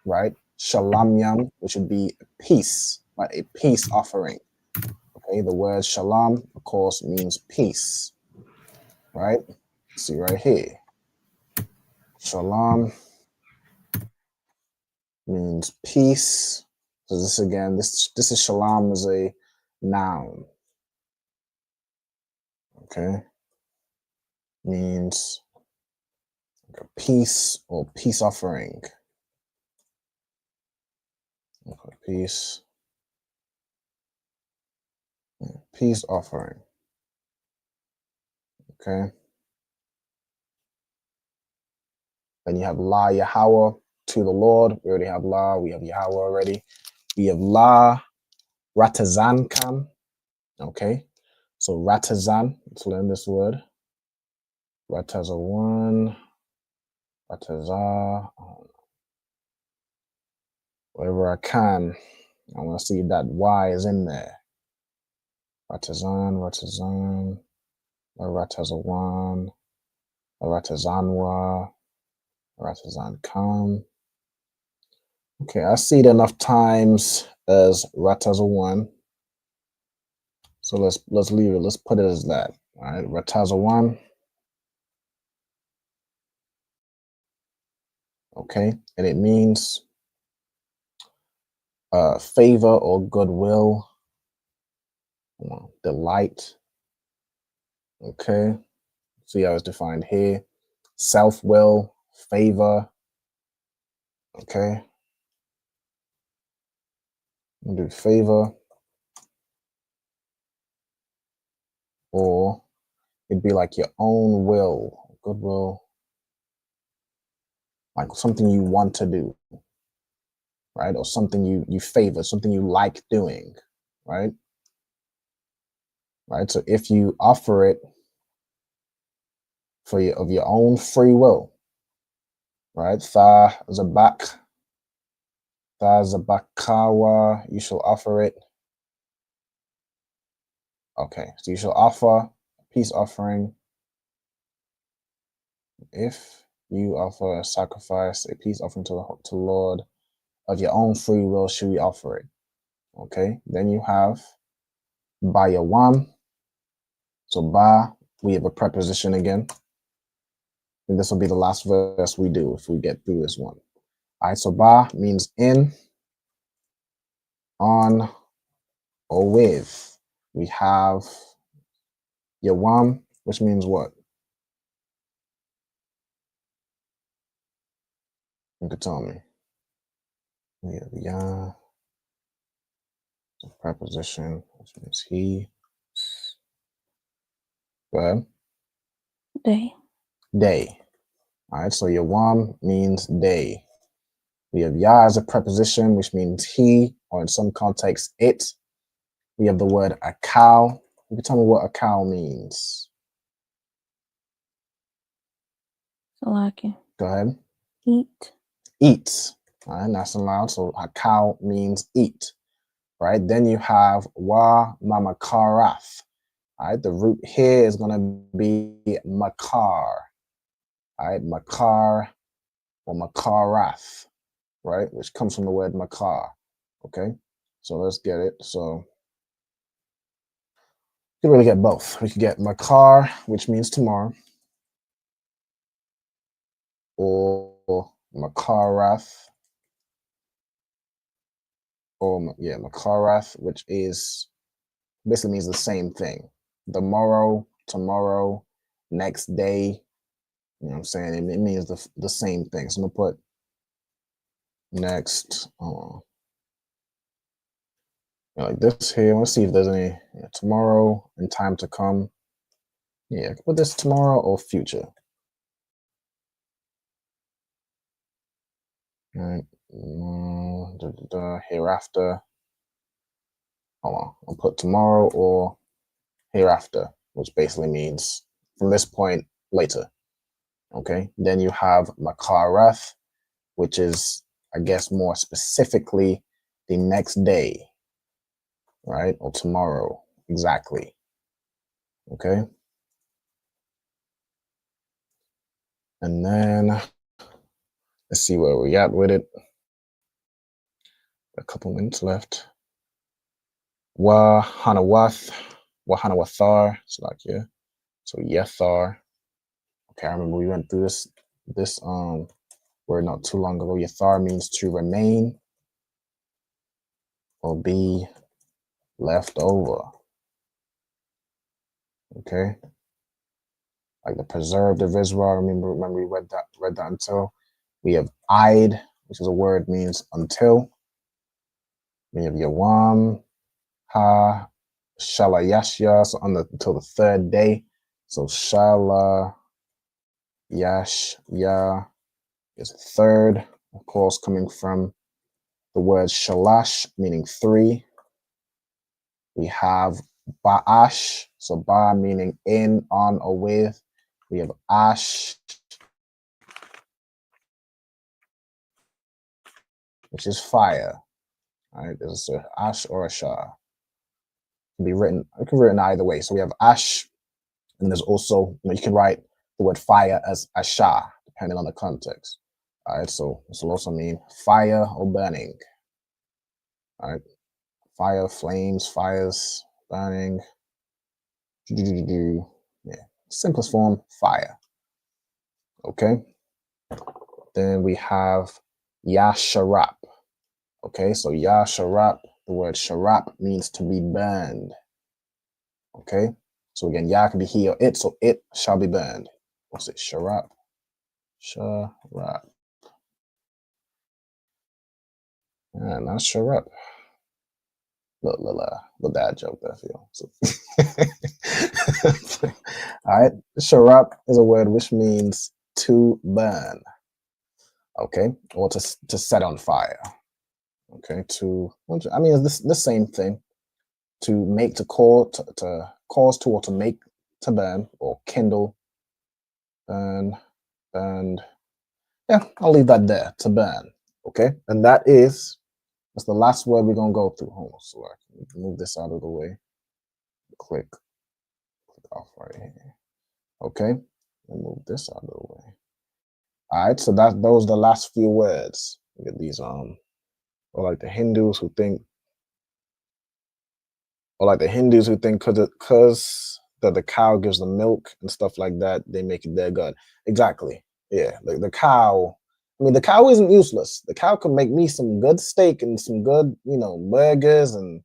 right? Shalom yam, which would be peace, right? A peace offering. Okay, the word shalom, of course, means peace, right? See right here. Shalom means peace. So this again, this is shalom as a noun. Okay, means like a peace or peace offering. Okay, peace offering. Okay. Then you have La Yahweh, to the Lord. We already have La. We have Yahweh already. We have La Ratazan Kam. Okay. So Ratazan, let's learn this word. Ratazawan. Ratazah. Wherever I can. I want to see that Y is in there. Ratazan. Ratazawan. Ratazanwa. Ratazan Kam. Okay, I see it enough times as Ratazawan. So let's leave it. Let's put it as that. All right, Ratazawan. Okay, and it means favor or goodwill, delight. Okay, see how it's defined here. self-will, favor. Okay. We'll do favor. Or it'd be like your own will, goodwill, like something you want to do, right? Or something you favor, something you like doing, right? Right. So if you offer it for of your own free will, right? Zabakawa, you shall offer it. Okay, so you shall offer a peace offering. If you offer a sacrifice, a peace offering to the Lord of your own free will, should we offer it? Okay, then you have ba yawam. So ba, we have a preposition again. And this will be the last verse we do if we get through this one. All right, so ba means in, on, or with. We have yawam, which means what? You could tell me. We have ya, preposition, which means he. Go ahead. Day. Day. All right, so yawam means day. We have ya as a preposition, which means he, or in some contexts, it. We have the word akal. You can tell me what akal means. Salaki. Go ahead. Eat. Eat. All right, nice and loud. So akal means eat. Right? Then you have wa mamakarath. All right, the root here is going to be makar. All right, makar or makarath, right? Which comes from the word makar. Okay, so let's get it. So you can really get both. We could get makar, which means tomorrow, or makarath, or yeah, makarath, which is basically means the same thing. Tomorrow, next day. You know what I'm saying? It means the same thing. So I'm gonna put next, like this here. Let's see if there's any tomorrow and time to come. Yeah, put this tomorrow or future. All right, hereafter. Hold on, I'll put tomorrow or hereafter, which basically means from this point later. Okay, then you have makarath, which is, I guess, more specifically the next day, right? Or tomorrow, exactly. Okay. And then let's see where we at with it. A couple minutes left. Wa hanawath, wa hanawathar. So like yeah. So yathar. Okay, I remember we went through this word not too long ago. Yathar means to remain or be left over. Okay. Like the preserved of Israel. Remember we read that until. We have Eid, which is a word means until. We have Yawam, Ha, Shalayashya, so until the third day. So Shala, Yash, Ya is third, of course, coming from the word Shalash, meaning three. We have Ba'ash, so Ba meaning in, on, or with. We have Ash, which is fire. All right, there's a Ash or a Shah. It can be written either way. So we have Ash, and there's also, you can write the word fire as Asha, depending on the context. All right, so this will also mean fire or burning. All right, fire, flames, fires, burning. Yeah, simplest form, fire. Okay, then we have Yasharap. Okay, so Yasharap, the word sharap means to be burned. Okay, so again, Ya can be he or it, so it shall be burned. What's it? Sharap. Sharap. And that's Sharap. Little dad joke there for you. So. All right. Sharap is a word which means to burn. Okay. Or to set on fire. Okay. I mean, it's the same thing. To make, to cause to, or to make, to burn, or kindle. And yeah, I'll leave that there. To burn. Okay. And that's the last word we're going to go through. Hold on, so I can move this out of the way. Click off right here. Okay, move this out of the way. All right, so those are the last few words. Look at these or like the Hindus who think, because the cow gives them milk and stuff like that, they make it their god. Exactly. Yeah, like the cow. I mean, the cow isn't useless. The cow can make me some good steak and some good, burgers and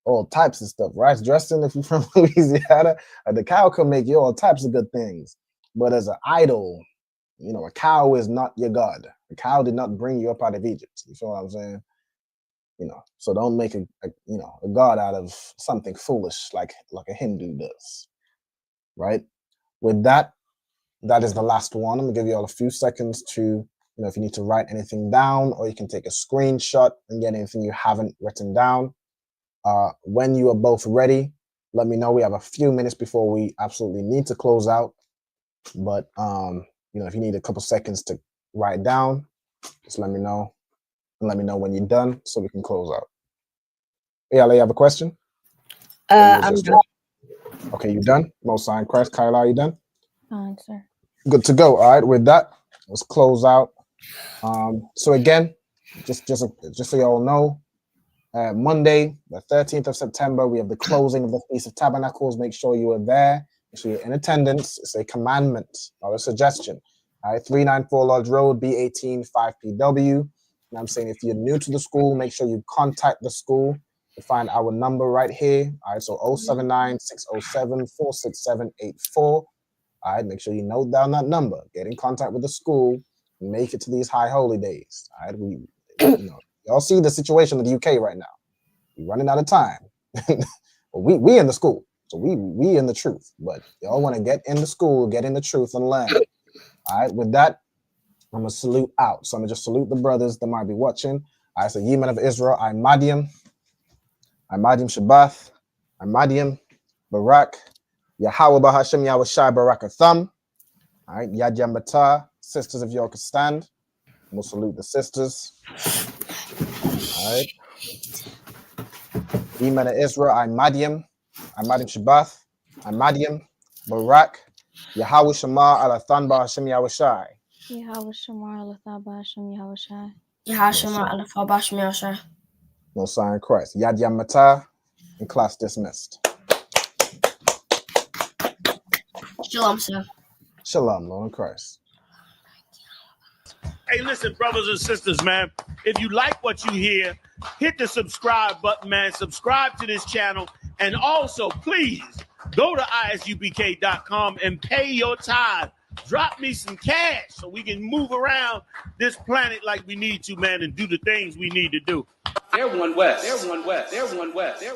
all types of stuff. Rice dressing, if you're from Louisiana, the cow can make you all types of good things. But as an idol, a cow is not your god. The cow did not bring you up out of Egypt. You feel what I'm saying? So don't make a god out of something foolish like a Hindu does. Right? With that is the last one. I'm gonna give you all a few seconds to, if you need to write anything down, or you can take a screenshot and get anything you haven't written down. When you are both ready, let me know. We have a few minutes before we absolutely need to close out. But if you need a couple seconds to write down, just let me know. And let me know when you're done so we can close out. Yeah, you have a question? I'm done. Okay, you done? Most sign Christ. Kyla, are you done? Fine, sir. Good to go. All right, with that, let's close out. So again, just so you all know, Monday, the 13th of September, we have the closing of the Feast of Tabernacles. Make sure you are there. Make sure you're in attendance. It's a commandment, not a suggestion. All right, 394 Lodge Road, B18 5PW. And I'm saying if you're new to the school, make sure you contact the school. You find our number right here. All right, so 079-607-46784. All right, make sure you note down that number. Get in contact with the school and make it to these high holy days. All right, y'all see the situation in the UK right now. We're running out of time. Well, we in the school, so we in the truth. But y'all want to get in the school, get in the truth, and learn. All right, with that, I'm gonna salute out. So I'm gonna just salute the brothers that might be watching. All right, so ye men of Israel, I'm Madiam Shabbath, I'm Madiam Barak, Yahweh Bahashem Yahweh Shai Barakatham. All right, Yad Yam Batah, sisters, if y'all could stand. We'll salute the sisters. All right. Ye men of Israel, I'm Madiam Shabbath, I'm Madiam Barak, Yahweh Shema Alathan Bahashem Yahweh Shai. Yahweh Shema Alathan Bahashem Yahweh Shai. Yahweh Shema Alathan Bahashem Yahweh Shai. No sign Christ. Yad Yam Matah, and class dismissed. Shalom, sir. Shalom, Lord Christ. Hey, listen, brothers and sisters, man. If you like what you hear, hit the subscribe button, man. Subscribe to this channel. And also, please, go to ISUPK.com and pay your tithe. Drop me some cash so we can move around this planet like we need to, man, and do the things we need to do. They're one West. They're one West. They're one West. They're